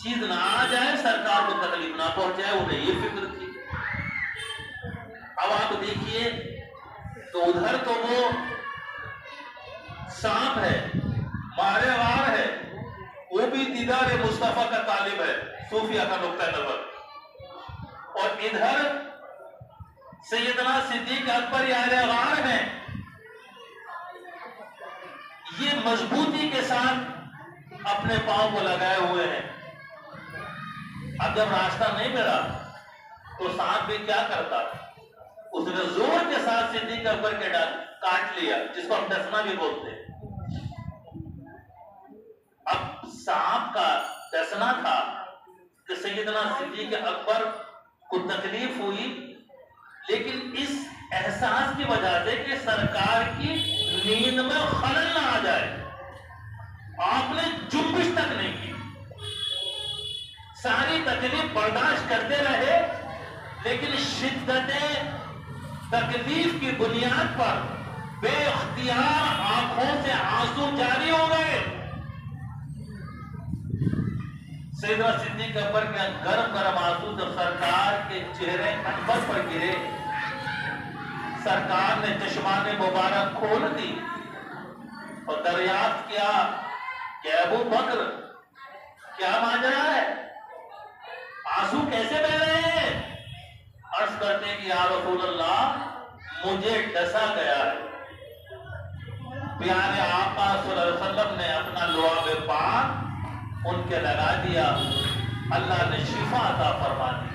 چیز نہ آ جائے، سرکار کو تکلیف نہ پہنچائے، انہیں یہ فکر تھی۔ اب آپ دیکھیے تو ادھر تو وہ سانپ ہے، مارے وار ہے، وہ بھی دیدار مصطفیٰ کا طالب ہے، صوفیہ کا نقطہ نظر، اور ادھر سیدنا صدیق اکبر یار غار ہیں، یہ مضبوطی کے ساتھ اپنے پاؤں کو لگائے ہوئے ہیں۔ اب جب راستہ نہیں ملا تو سانپ بھی کیا کرتا، اس نے زور کے ساتھ صدیق اکبر کے کاٹ لیا، جس کو ہم ڈسنا بھی بولتے ہیں۔ اب سانپ کا ڈسنا تھا کہ سیدنا صدیق اکبر کو تکلیف ہوئی، لیکن اس احساس کی وجہ سے کہ سرکار کی نیند میں خلل نہ آ جائے آپ نے جنبش تک نہیں کی، ساری تکلیف برداشت کرتے رہے، لیکن شدت تکلیف کی بنیاد پر بے اختیار آنکھوں سے آنسو جاری ہو گئے۔ سیدنا صدیق اکبر کے گرم گرم آنسو جب سرکار کے چہرے انور پر گرے، سرکار نے چشمان مبارک کھول دی اور دریافت کیا کہ ابو بکر کیا ماجرا ہے، آنسو کیسے بہ رہے ہیں؟ عرض کرتے ہیں کہ یا رسول اللہ مجھے ڈسا گیا ہے۔ پیارے آقا صلی اللہ علیہ وسلم نے اپنا لعاب پاک ان کے لگا دیا، اللہ نے شفا عطا فرما دی۔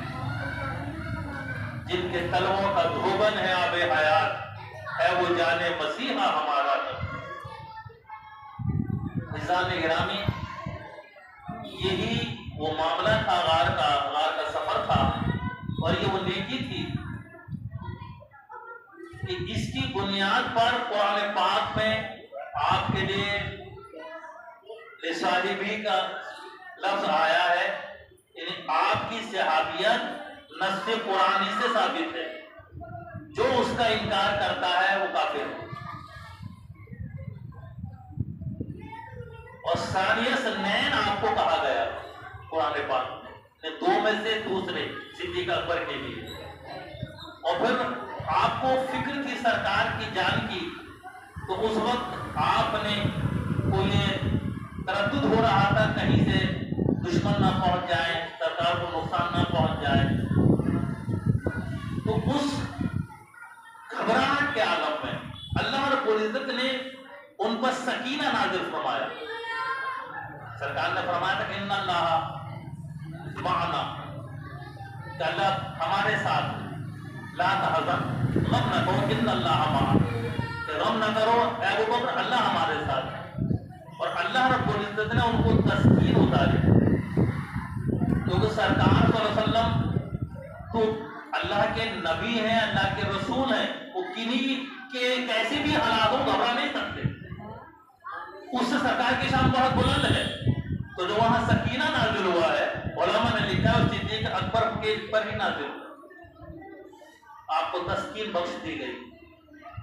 جن کے تلووں کا دھوبن ہے آب حیات ہے وہ جان مسیحا ہمارا نظام گرامی، یہی وہ معاملہ تھا، غار کا سفر تھا، اور یہ وہ نیکی تھی کہ اس کی بنیاد پر قرآن پاک میں آپ کے لیے لصاحبی کا لفظ آیا ہے، یعنی آپ کی صحابیت نص قرآنی سے ثابت ہے، جو اس کا انکار کرتا ہے وہ کافر ہے۔ اور ثانیہ نین آپ کو کہا گیا قرآن پاک میں، دو میں سے دوسرے صدیق اکبر کے لیے، اور پھر آپ کو فکر تھی سرکار کی جان کی، تو اس وقت آپ نے کو یہ تردد ہو رہا تھا کہیں سے دشمن نہ پہنچ جائے، سرکار کو نقصان نہ پہنچ جائے، تو اس گھبراہٹ کے عالم میں اللہ رب العزت نے ان پر سکینہ نازل فرمایا، معنا کہ اللہ ہمارے ساتھ، لا تحزن، غم نہ کرو، ان اللہ معنا، کہ غم نہ کرو اے ابو بکر، اللہ ہمارے ساتھ ہے۔ اور اللہ رب العزت نے ان کو تسکین اتاری، کیونکہ سرکار صلی اللہ علیہ وسلم تو اللہ کے نبی ہیں، اللہ کے رسول ہیں، وہ کنہیں کے کیسی بھی حالاتوں گھبرا نہیں سکتے، اس سے سرکار کی شان بہت بلند ہے۔ تو جو وہاں سکینہ نازل ہوا ہے، علماء نے لکھا ہے صدیق اکبر کے پر ہی نازل ہوا، آپ کو تسکین بخش دی گئی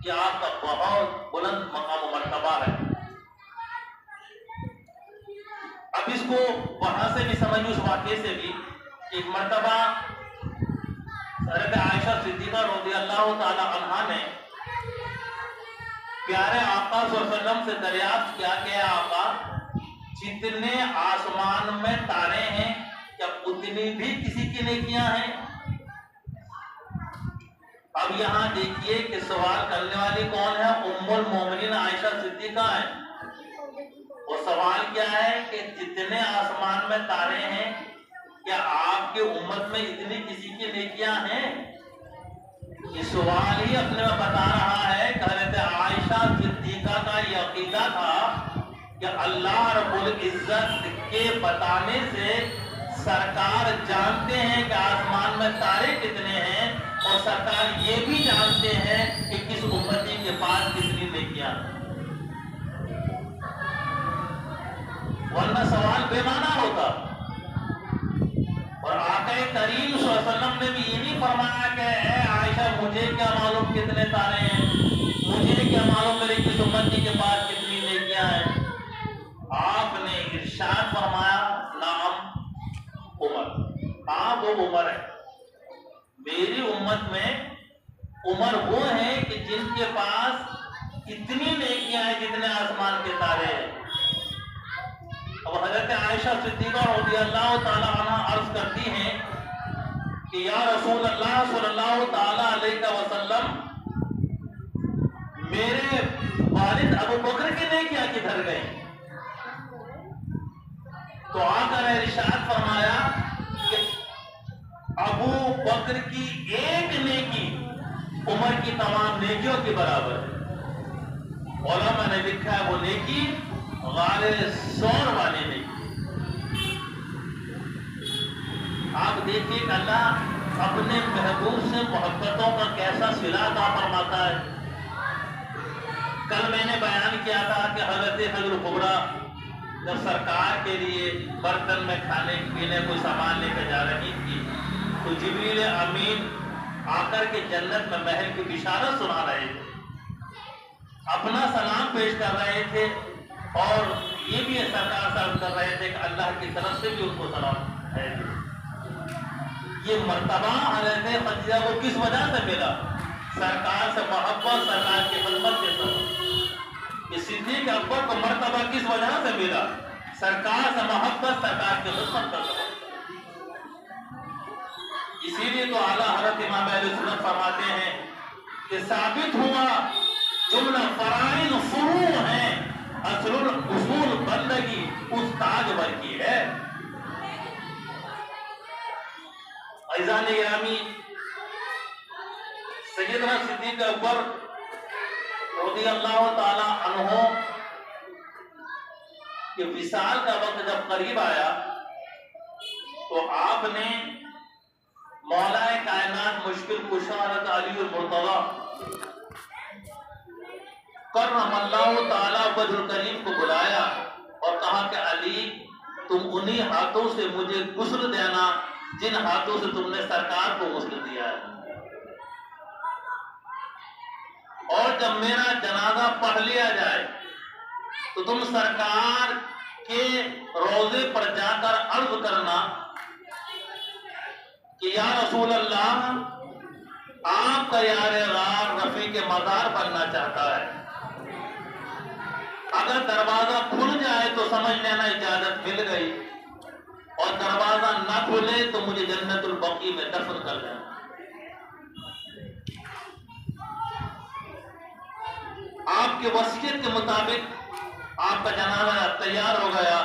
کہ آپ کا بہت بلند مقام و مرتبہ ہے۔ اب اس کو وہاں سے بھی سمجھو، اس واقعے سے بھی، ایک مرتبہ حضرت عائشہ صدیقہ رضی اللہ تعالی عنہا نے پیارے آقا صلی اللہ علیہ وسلم سے دریافت کیا کہ آقا جتنے آسمان میں تارے ہیں کیا اتنی بھی کسی کی نیکیاں ہیں؟ اب یہاں دیکھیے کہ سوال کرنے والی کون ہے؟ ام المومنین عائشہ صدیقہ ہے۔ وہ سوال کیا ہے کہ جتنے آسمان میں تارے ہیں کیا آپ کے امت میں اتنی کسی کی نیکیاں ہیں؟ یہ سوال ہی اپنے میں بتا رہا ہے کہ حضرت عائشہ صدیقہ کا یہ عقیدہ تھا کہ اللہ رب العزت کے بتانے سے سرکار جانتے ہیں کہ آسمان میں تارے کتنے ہیں، اور سرکار یہ بھی جانتے ہیں کہ کس امتی کے پاس کتنی نیکیاں ہیں، ورنہ سوال بے معنی ہوتا۔ اور آقا کریم صلی اللہ علیہ وسلم نے بھی یہ نہیں فرمایا کہ اے عائشہ مجھے کیا معلوم کتنے تارے ہیں، مجھے کیا معلوم میری کس امتی کے پاس کتنی نیکیاں ہیں۔ آپ نے ارشاد فرمایا نعم عمر، ہاں وہ عمر ہے، میری امت میں عمر وہ ہیں کہ جن کے پاس اتنی نیکیاں ہیں جتنے آسمان کے تارے ہیں۔ اب حضرت عائشہ صدیقہ رضی اللہ تعالی عنہ عرض کرتی ہیں کہ یا رسول اللہ صلی اللہ تعالی علیہ وسلم، میرے والد ابو بکر کی نیکیاں کدھر گئیں؟ تو آقا نے ارشاد فرمایا کہ ابو بکر کی ایک نیکی عمر کی تمام نیکیوں کے برابر ہے۔ علماء نے لکھا ہے وہ نیکی غار ثور والی نیکی۔ آپ دیکھیے کہ اللہ اپنے محبوب سے محبتوں کا کیسا صلہ عطا فرماتا ہے۔ کل میں نے بیان کیا تھا کہ حضرت حجر کبریٰ جب سرکار کے لیے برتن میں کھانے پینے کوئی سامان لے کے جا رہی تھی تو جبریل امین آ کر کے جنت میں محل کی بشارت سنا رہے تھے، اپنا سلام پیش کر رہے تھے، اور یہ بھی سرکار صاحب کر رہے تھے کہ اللہ کی طرف سے بھی ان کو سلام ہے۔ یہ مرتبہ حضرت خدیجہ کو کس وجہ سے ملا؟ سرکار سے محبت، سرکار کی خدمت کے سبب۔ یہ صدیق اکبر کو مرتبہ کس وجہ سے ملا؟ سرکار سے محبت، سرکار کی خدمت کا سبب۔ اسی لیے تو اعلیٰ حضرت امام اہل سنت فرماتے ہیں کہ ثابت ہوا جملہ فرائض فروع ہیں، اصل اصول بندگی اس تاجور کی ہے۔ عزیزان گرامی، سیدنا صدیق اکبر رضی اللہ تعالی عنہ کہ وصال کا وقت جب قریب آیا تو آپ نے مولا کائنات مشکل کشا حضرت علی المرتضی کرم اللہ تعالی وجہ الکریم کو بلایا اور کہا کہ علی تم انہی ہاتھوں سے مجھے غسل دینا جن ہاتھوں سے تم نے سرکار کو غسل دیا ہے، اور جب میرا جنازہ پڑھ لیا جائے تو تم سرکار کے روضے پر جا کر عرض کرنا کہ یا رسول اللہ، آپ کا یار غار رفیق مزار بننا چاہتا ہے، اگر دروازہ کھل جائے تو سمجھ لینا اجازت مل گئی، اور دروازہ نہ کھلے تو مجھے جنت البقیع میں دفن کر دینا۔ آپ کے وصیت کے مطابق آپ کا جنازہ تیار ہو گیا،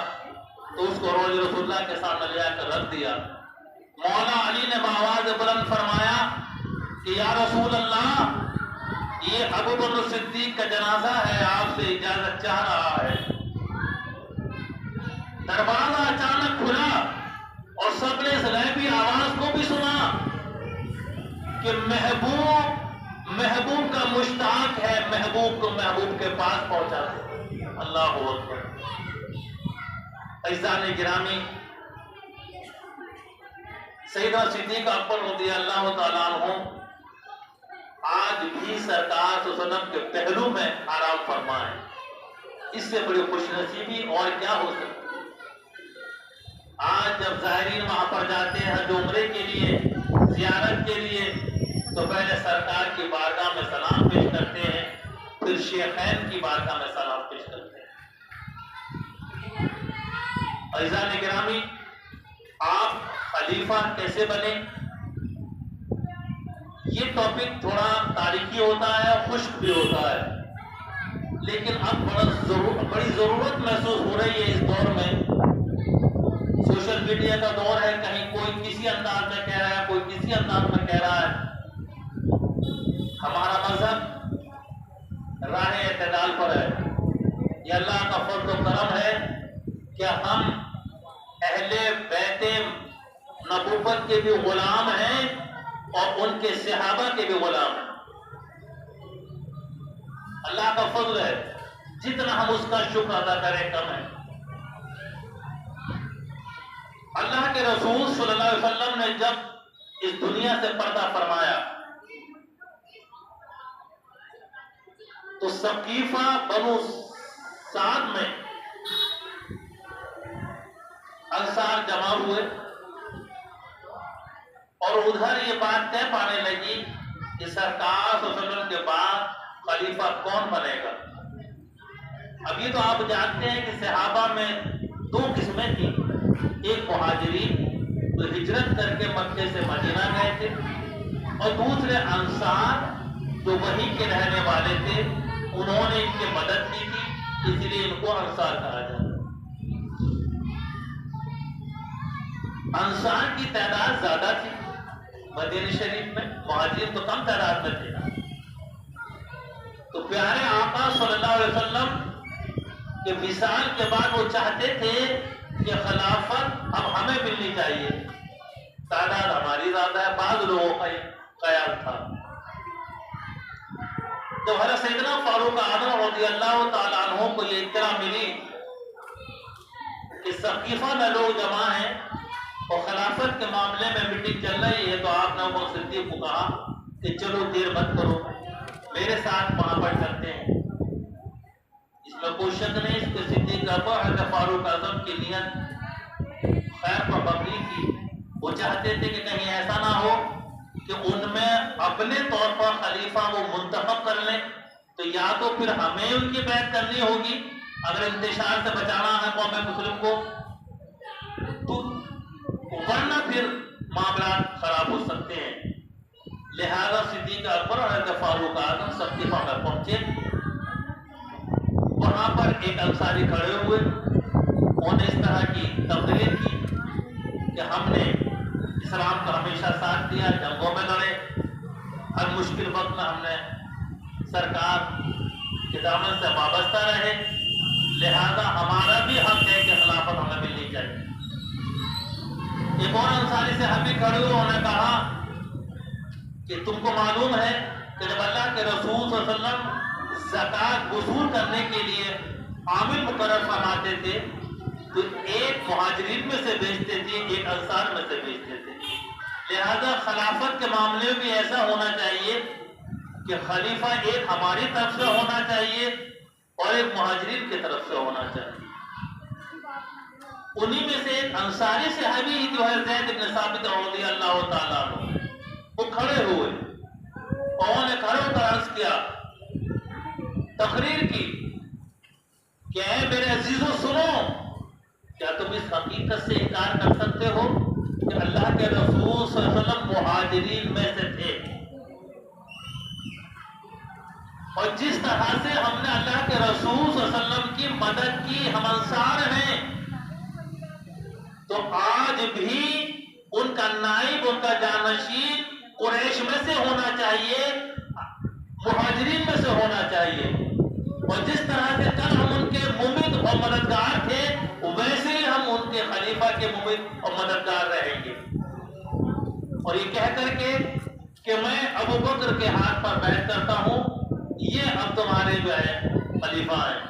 تو اس کو روز رسول اللہ کے سامنے لے کر رکھ دیا۔ مولا علی نے بآواز بلند فرمایا کہ یا رسول اللہ، یہ ابو بکر صدیق کا جنازہ ہے، آپ سے اجازت چاہ رہا ہے۔ دروازہ اچانک کھلا اور سب نے اس غیبی آواز کو بھی سنا کہ محبوب کا مشتاق ہے، محبوب کو محبوب کے پاس پہنچا دے۔ اللہ اکبر۔ عزیزان گرامی، سیدنا صدیق اکبر رضی اللہ تعالیٰ عنہ آج بھی سرکار صلی اللہ علیہ وسلم کے پہلو میں آرام فرما ہے۔ اس سے بڑی خوش نصیبی اور کیا ہو سکتی؟ آج جب زائرین وہاں پر جاتے ہیں حج عمرے کے لیے، زیارت کے لیے، تو پہلے سرکار کی بارگاہ میں سلام پیش کرتے ہیں، پھر شیخین کی بارگاہ میں سلام پیش کرتے ہیں۔ عزیزان گرامی، آپ خلیفہ کیسے بنے؟ یہ ٹاپک تھوڑا تاریخی ہوتا ہے، خشک بھی ہوتا ہے، لیکن اب بڑی ضرورت محسوس ہو رہی ہے اس دور میں۔ سوشل میڈیا کا دور ہے، کہیں کوئی کسی انداز میں کہہ رہا ہے، کوئی کسی انداز میں کہہ رہا ہے۔ ہمارا مذہب راہ اعتدال پر ہے۔ یہ اللہ کا فضل و کرم ہے کہ ہم اہل بیت نبوت کے بھی غلام ہیں اور ان کے صحابہ کے بھی غلام ہیں۔ اللہ کا فضل ہے، جتنا ہم اس کا شکر ادا کریں کم ہے۔ اللہ کے رسول صلی اللہ علیہ وسلم نے جب اس دنیا سے پردہ فرمایا تو ثقیفہ بنو سعد میں انصار جمع ہوئے اور ادھر یہ بات طے پانے لگی کہ سرکار صلی اللہ علیہ وسلم کے بعد خلیفہ کون بنے گا۔ ابھی تو آپ جانتے ہیں کہ صحابہ میں دو قسمیں تھیں، ایک مہاجرین جو ہجرت کر کے مکے سے مدینہ گئے تھے، اور دوسرے انصار جو وہیں کے رہنے والے تھے، انہوں نے ان کی مدد کی تھی، اس لیے ان کو انصار کہا جاتا ہے۔ انصار کی تعداد زیادہ تھی مدینہ شریف میں، مہاجرین تو کم تعداد میں تھے۔ تو پیارے آقا صلی اللہ علیہ وسلم کے وصال کے بعد وہ چاہتے تھے کہ خلافت اب ہمیں ملنی چاہیے، تعداد ہماری زیادہ ہے، بعض لوگوں کا خیال تھا۔ تو حضرت سیدنا فاروق اعظم رضی اللہ تعالیٰ عنہ کو یہ اطلاع ملی کہ ثقیفہ میں لوگ جمع ہیں اور خلافت کے معاملے میں میٹنگ چل رہی ہے، تو آپ نے ابو بکر صدیق کو کہا کہ چلو دیر مت کرو، میرے ساتھ وہاں پر چلتے ہیں۔ اس میں کوئی شک نہیں، اس کے صدیق اکبر حضرت فاروق اعظم کی نیت خیر پر مبنی تھی۔ وہ چاہتے تھے کہ کہیں ایسا نہ ہو کہ ان میں اپنے طور پر خلیفہ وہ منتخب کر لیں، تو یا تو پھر ہمیں ان کی بیعت کرنی ہوگی اگر انتشار سے بچانا ہے قوم مسلم کو، تو ورنہ پھر معاملات خراب ہو سکتے ہیں۔ لہذا صدیق اکبر اور حضرت فاروق اعظم ثقیفہ میں پہنچے۔ وہاں پر ایک انصاری کھڑے ہوئے، انہوں نے اس طرح کی تقریر کی کہ ہم نے اسلام کا ہمیشہ ساتھ دیا، جنگوں میں لڑے، ہر مشکل وقت میں ہم نے سرکار کے دامن سے وابستہ رہے، لہذا ہمارا بھی حق ہے کہ خلافت ہمیں ملنی چاہیے۔ ایک اور انصاری صحابی کھڑے ہوئے، انہوں نے کہا کہ تم کو معلوم ہے کہ جب اللہ کے رسول صلی اللہ علیہ وسلم زکوٰۃ وصول کرنے کے لیے عامل مقرر فرماتے تھے تو ایک مہاجرین میں سے بھیجتے تھے، ایک انصار میں سے بھیجتے تھے۔ لہذا خلافت کے معاملے میں بھی ایسا ہونا چاہیے کہ خلیفہ ایک ہماری طرف سے ہونا چاہیے اور ایک مہاجرین کی طرف سے ہونا چاہیے۔ انہی میں سے ایک انصاری صحابی جو ہے زید بن ثابت رضی اللہ تعالیٰ عنہ، وہ کھڑے ہوئے اور انہوں نے کھڑے ہو کر عرض کیا، تقریر کی کہ اے میرے عزیزوں سنو، کیا تم اس حقیقت سے انکار کر سکتے ہو کہ اللہ کے رسول صلی اللہ علیہ وسلم مہاجرین میں سے تھے، اور جس طرح سے ہم نے اللہ کے رسول صلی اللہ علیہ وسلم کی مدد کی، ہم انصار ہیں، تو آج بھی ان کا نائب، ان کا جانشین قریش میں سے ہونا چاہیے، مہاجرین میں سے ہونا چاہیے، اور جس طرح سے کل ہم ان کے ممد اور مددگار تھے ویسے ہی ہم ان کے خلیفہ کے ممد اور مددگار رہیں گے۔ اور یہ کہہ کر کے کہ میں ابو بکر کے ہاتھ پر بیعت کرتا ہوں، یہ اب تمہارے جو ہے خلیفہ ہیں،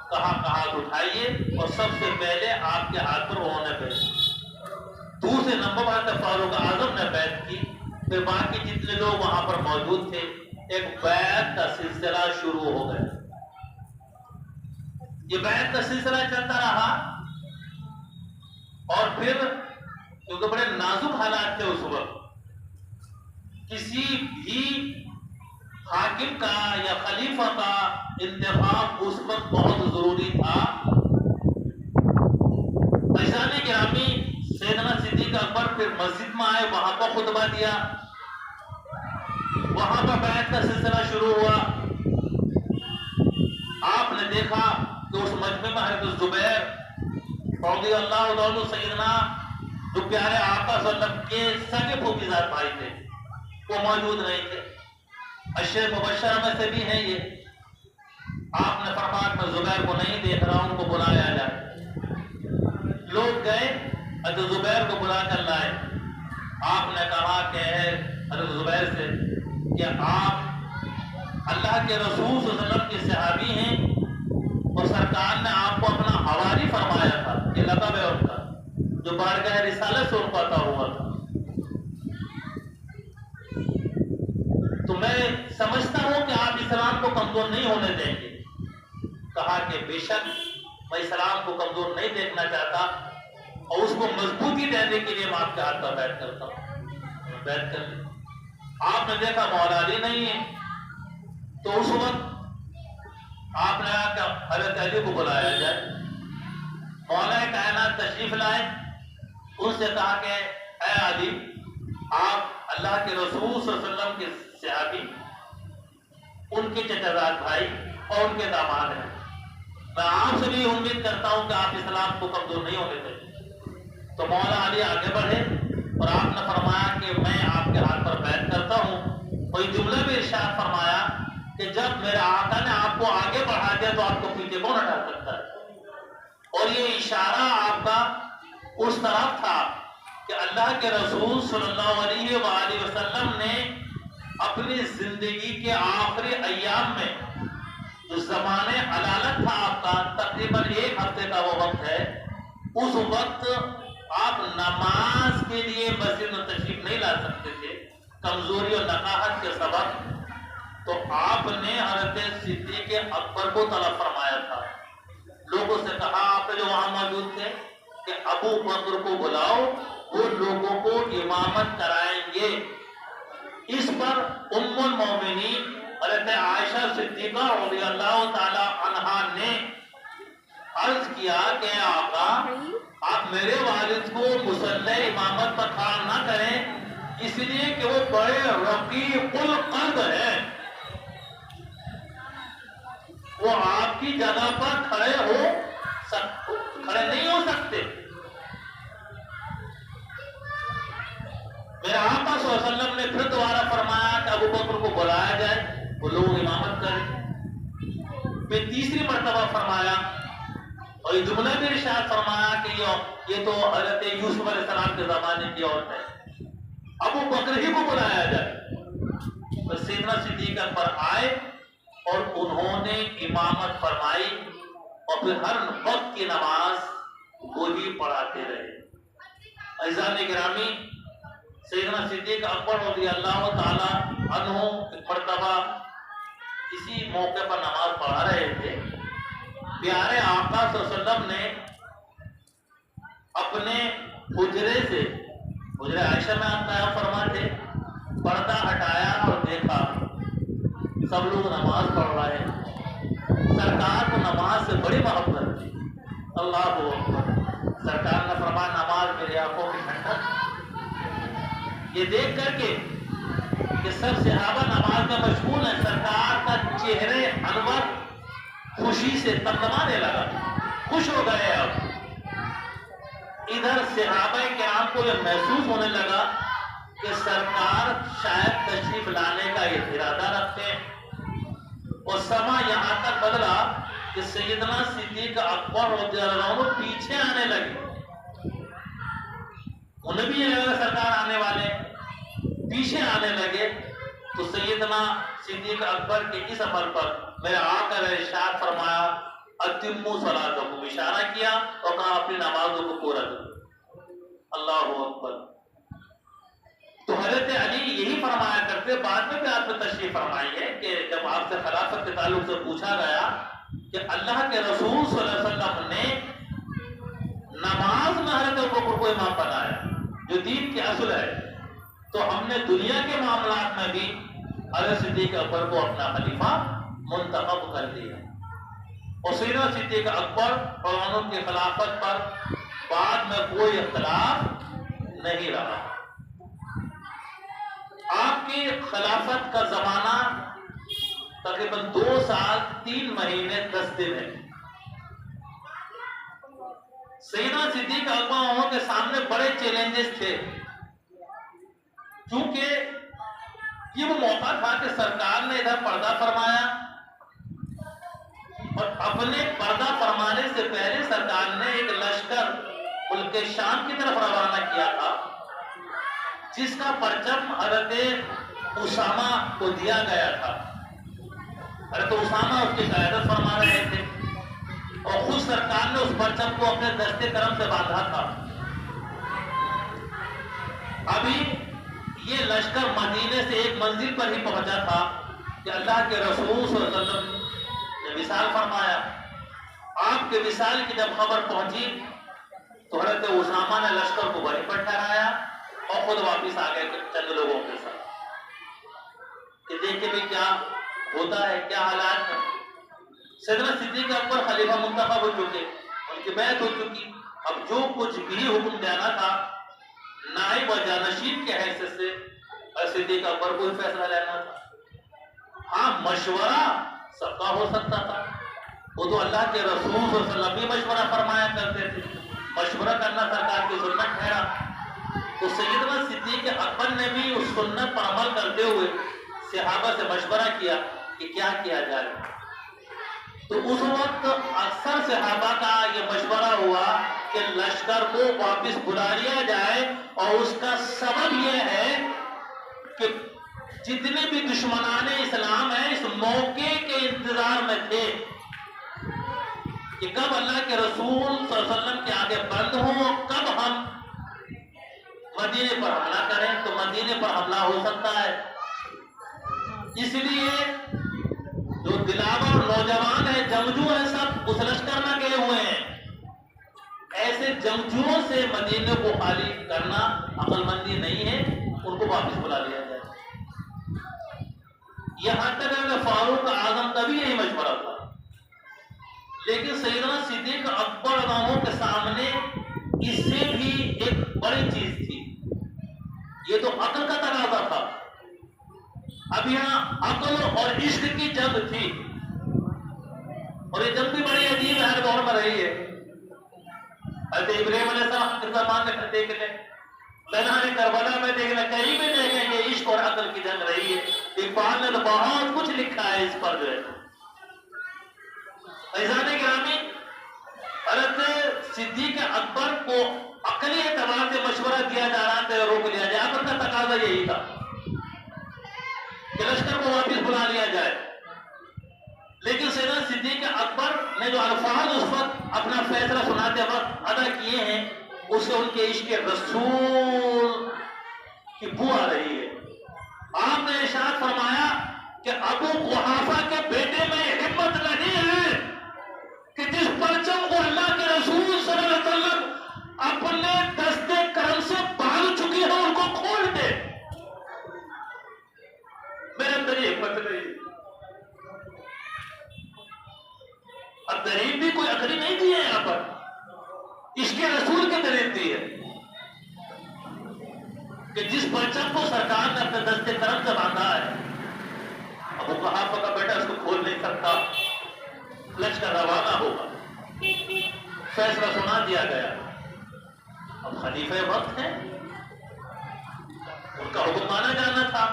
کہا ہاتھ اٹھائیے، اور سب سے پہلے آپ کے ہاتھ پر انہوں نے بیعت، دوسرے نمبر پر فاروق اعظم نے بیعت کی، پھر باقی جتنے لوگ وہاں پر موجود تھے، ایک بیعت کا سلسلہ شروع ہو گیا۔ یہ بیعت کا سلسلہ چلتا رہا، اور پھر کیونکہ بڑے نازک حالات تھے اس وقت، کسی بھی حاکم کا یا خلیفہ کا انتخاب اس وقت بہت ضروری تھا۔ عزیزان گرامی، سیدنا صدیق اکبر پھر مسجد میں آئے، وہاں پر خطبہ دیا، وہاں پر بیعت کا سلسلہ شروع ہوا۔ آپ نے دیکھا کہ اس مجمع میں حضرت زبیر رضی اللہ عنہ سیدنا جو پیارے آقا صلی اللہ علیہ وسلم کے سگے پھوپھی زاد بھائی تھے، وہ موجود نہیں تھے، عشرہ مبشرہ میں سے بھی ہیں یہ۔ آپ نے فرمایا میں زبیر کو نہیں دیکھ رہا ہوں، ان کو بلایا جائے۔ لوگ گئے، حضرت زبیر کو بلا کر لائے۔ آپ نے کہا کہ حضرت زبیر سے کہ آپ اللہ کے رسول صلی اللہ علیہ وسلم کے صحابی ہیں، اور سرکار نے آپ کو اپنا حواری فرمایا تھا، یہ لقب ہے ان کا، جو بارگاہ رسالت سے ان کو عطا ہوا تھا۔ تو میں سمجھتا ہوں کہ آپ اسلام کو کمزور نہیں ہونے دیں گے۔ کہا کہ بے شک میں اسلام کو کمزور نہیں دیکھنا چاہتا، اور اس کو مضبوطی دینے کے لیے میں آپ کے ہاتھ پر بیعت کرتا ہوں۔ بیعت کر لی۔ آپ نے دیکھا مولا علی نہیں ہے، تو اس وقت آپ نے کہا کہ حضرت علی کو بلایا جائے۔ مولا کائنات تشریف لائے، ان سے کہا کہ اے علی، آپ اللہ کے رسول صلی اللہ علیہ وسلم کے صحابی، ان کے چچا زاد بھائی اور ان کے داماد ہیں، میں آپ سے بھی امید کرتا ہوں کہ آپ اسلام کو کمزور نہیں ہونے دیں۔ تو مولا علی آگے بڑھے، اور آپ نے فرمایا کہ میں آپ کے ہاتھ پر بیعت کرتا ہوں، اور یہ جملہ بھی ارشاد فرمایا کہ جب میرے آقا نے آپ کو آگے بڑھا دیا تو آپ کو پیچھے کون ہٹا سکتا ہے۔ اور یہ اشارہ آپ کا اس طرف تھا کہ اللہ کے رسول صلی اللہ علیہ وآلہ وسلم نے اپنی زندگی کے آخری ایام میں جو زمانے علالت تھا آپ کا، تقریباً 1 ہفتے کا وہ وقت ہے، اس وقت آپ نماز کے لیے مسجد میں تشریف نہیں لا سکتے تھے، کمزوری اور نقاہت کے سبب۔ تو آپ نے حضرت صدیق اکبر کو طلب فرمایا تھا، لوگوں سے کہا آپ جو وہاں موجود تھے کہ ابو بکر کو بلاؤ، وہ لوگوں کو امامت کرائیں گے۔ اس پر ام المومنین حضرت عائشہ صدیقہ رضی اللہ تعالی عنہا نے عرض کیا کہ آقا آپ میرے والد کو مصلی امامت پر کھڑا نہ کریں، اس لیے کہ وہ بڑے رقیق القلب ہیں، وہ آپ کی جگہ پر کھڑے نہیں ہو سکتے۔ میرے آقا صلی اللہ علیہ وسلم نے پھر دوبارہ فرمایا کہ ابو بکر کو بلایا جائے، وہ لوگ امامت کریں۔ پھر تیسری مرتبہ فرمایا، اور یہ جملہ بھی ارشاد فرمایا کہ یہ تو حضرت یوسف علیہ السلام کے زمانے کی عورت ہے، ابو بکر ہی کو بلایا جائے۔ تو سیدنا صدیق اکبر آئے اور انہوں نے امامت فرمائی، اور پھر ہر وقت کی نماز وہی پڑھاتے رہے۔ عزیزان گرامی، سیدنا صدیق اکبر رضی اللہ تعالی عنہ ایک مرتبہ اسی موقع پر نماز پڑھا رہے تھے، پیارے آقا صلی اللہ علیہ وسلم نے اپنے حجرے سے، حجرے عائشہ میں آپ قیام فرما تھے، پردہ ہٹایا اور دیکھا سب لوگ نماز پڑھ رہے ہیں، سرکار کو نماز سے بڑی محبت تھی۔ اللہ اکبر، سرکار نے فرمایا نماز میری آنکھوں کی ٹھنڈک۔ یہ دیکھ کر کے کہ سب صحابہ نماز میں مشغول ہیں، سرکار کا چہرے انور خوشی سے تمتمانے لگا، خوش ہو گئے۔ اب ادھر صحابہ کرام کو یہ محسوس ہونے لگا کہ سرکار شاید تشریف لانے کا ارادہ رکھتے ہیں، اور سما یہاں تک بدلا کہ سیدنا صدیق اکبر رضی اللہ عنہ پیچھے آنے لگے، انہیں بھی یہ لگا سرکار آنے والے، پیچھے آنے لگے۔ تو سیدنا صدیق اکبر کے اس عمل پر میرے آقا نے ارشاد فرمایا اتموا صلاتکم، اشارہ کیا اور کہا اپنی نمازوں کو پورا کرو۔ اللہ اکبر۔ تو حضرت علی یہی فرمایا کرتے، بعد میں بھی آپ نے تشریف فرمائی ہے کہ جب آپ سے خلافت کے تعلق سے پوچھا گیا کہ اللہ کے رسول صلی اللہ علیہ وسلم نے نماز میں حضرت ابوبکر کو امام بنایا جو دین کے اصل ہے، تو ہم نے دنیا کے معاملات میں بھی حضرت صدیق اکبر کو اپنا خلیفہ منتخب کر دیا، اور سیدنا صدیق اکبر اور ان کی خلافت پر بعد میں کوئی اختلاف نہیں رہا۔ آپ کی خلافت کا زمانہ تقریباً 2 سال 3 مہینے 10 دن ہے۔ سیدنا صدیق اکبر کے سامنے بڑے چیلنجز تھے، کیونکہ یہ وہ موقع تھا کہ سرکار نے ادھر پردہ فرمایا، اور اپنے پردہ فرمانے سے پہلے سرکار نے ایک لشکر ملک شام کی طرف روانہ کیا تھا، جس کا پرچم حضرت اسامہ کو دیا گیا تھا۔ حضرت اسامہ اس کی قیادت فرما رہے تھے، اور خود سرکار نے اس پرچم کو اپنے دستے کرم سے باندھا تھا۔ ابھی یہ لشکر مدینے سے ایک منزل پر ہی پہنچا تھا کہ اللہ کے رسول صلی اللہ علیہ وسلم نے وصال فرمایا۔ آپ کے وصال کی جب خبر پہنچی تو حضرت اسامہ نے لشکر کو وہیں پر ٹھہرایا اور خود واپس آ گئے چند لوگوں کے ساتھ کہ دیکھیں بھی کیا ہوتا ہے، کیا حالات ہیں۔ سیدنا صدیق اکبر خلیفہ منتخب ہو چکے، ان کی بیعت ہو چکی، اب جو کچھ بھی حکم دینا تھا نائب و جانشین کے حیثیت سے صدیق اکبر کو فیصلہ لینا تھا۔ ہاں مشورہ سب کا ہو سکتا تھا، وہ تو اللہ کے رسول صلی اللہ علیہ وسلم بھی مشورہ فرمایا کرتے تھے، مشورہ کرنا سرکار کی سنت ٹھہرا۔ تو سیدنا صدیق اکبر نے بھی اس سنت پر عمل کرتے ہوئے صحابہ سے مشورہ کیا کہ کیا کیا جائے۔ تو اس وقت اکثر صحابہ کا یہ مشورہ ہوا کہ لشکر کو واپس بلا لیا جائے، اور اس کا سبب یہ ہے کہ جتنے بھی دشمنان اسلام ہیں اس موقع کے انتظار میں تھے کہ کب اللہ کے رسول صلی اللہ علیہ وسلم کے آگے بند ہوں، کب ہم مدینے پر حملہ کریں، تو مدینے پر حملہ ہو سکتا ہے۔ اس لیے جو دلاور نوجوان ہیں، جنگجو ہیں، سب اس لشکر میں گئے ہوئے ہیں، ایسے جنگجوؤں سے مدینے کو خالی کرنا عقل مندی نہیں ہے، ان کو واپس بلا لیا جائے۔ یہاں تک کہ فاروق اعظم کا بھی یہی مشورہ تھا، لیکن سیدنا صدیق اکبر اماموں کے سامنے اس سے بھی ایک بڑی چیز تھی، یہ تو عقل کا تقاضا تھا۔ اب یہاں عقل اور عشق کی جنگ تھی، اور یہ جنگ بھی بڑی عجیب ہر دور میں رہی ہے۔ حضرت ابراہیم علیہ السلام کے زمانے میں دیکھ لیں، میدان کربلا میں دیکھ لیں، کہیں بھی دیکھیں گے عشق اور عقل کی جنگ رہی ہے۔ اقبال نے تو بہت کچھ لکھا ہے اس پر جو ہے۔ عزیزان گرامی، حضرت صدیق اکبر کو عقلی اعتبار سے مشورہ دیا جا رہا تھا، روک لیا جائے، عقل کا تقاضا یہی تھا کہ لشکر کو واپس بلا لیا جائے۔ لیکن سیدنا صدیق اکبر نے جو الفاظ اس وقت اپنا فیصلہ سناتے وقت ادا کیے ہیں، اس سے ان کے عشق رسول کی بو آ رہی ہے۔ آپ نے ارشاد فرمایا کہ ابو قحافہ کے بیٹے میں ہمت نہیں ہے کہ جس پرچم کو اللہ کے رسول صلی اللہ علیہ وسلم اپنے دستے کرم سے باندھ چکی ہے ان کو کھول دے۔ میرے اندر یہ ہمت نہیں۔ اب دلیل بھی کوئی عقلی نہیں دی ہے، یہاں پر عشق رسول کی دلیل دی ہے کہ جس پرچم کو سرکار نے اپنے دستے کرم سے باندھا ہے، ابو قحافہ کا بیٹا اس کو کھول نہیں سکتا۔ لشکر روانہ ہوگا، فیصلہ سنا دیا گیا۔ اب خلیفہ وقت ہیں، ان کا حکم مانا جانا تھا،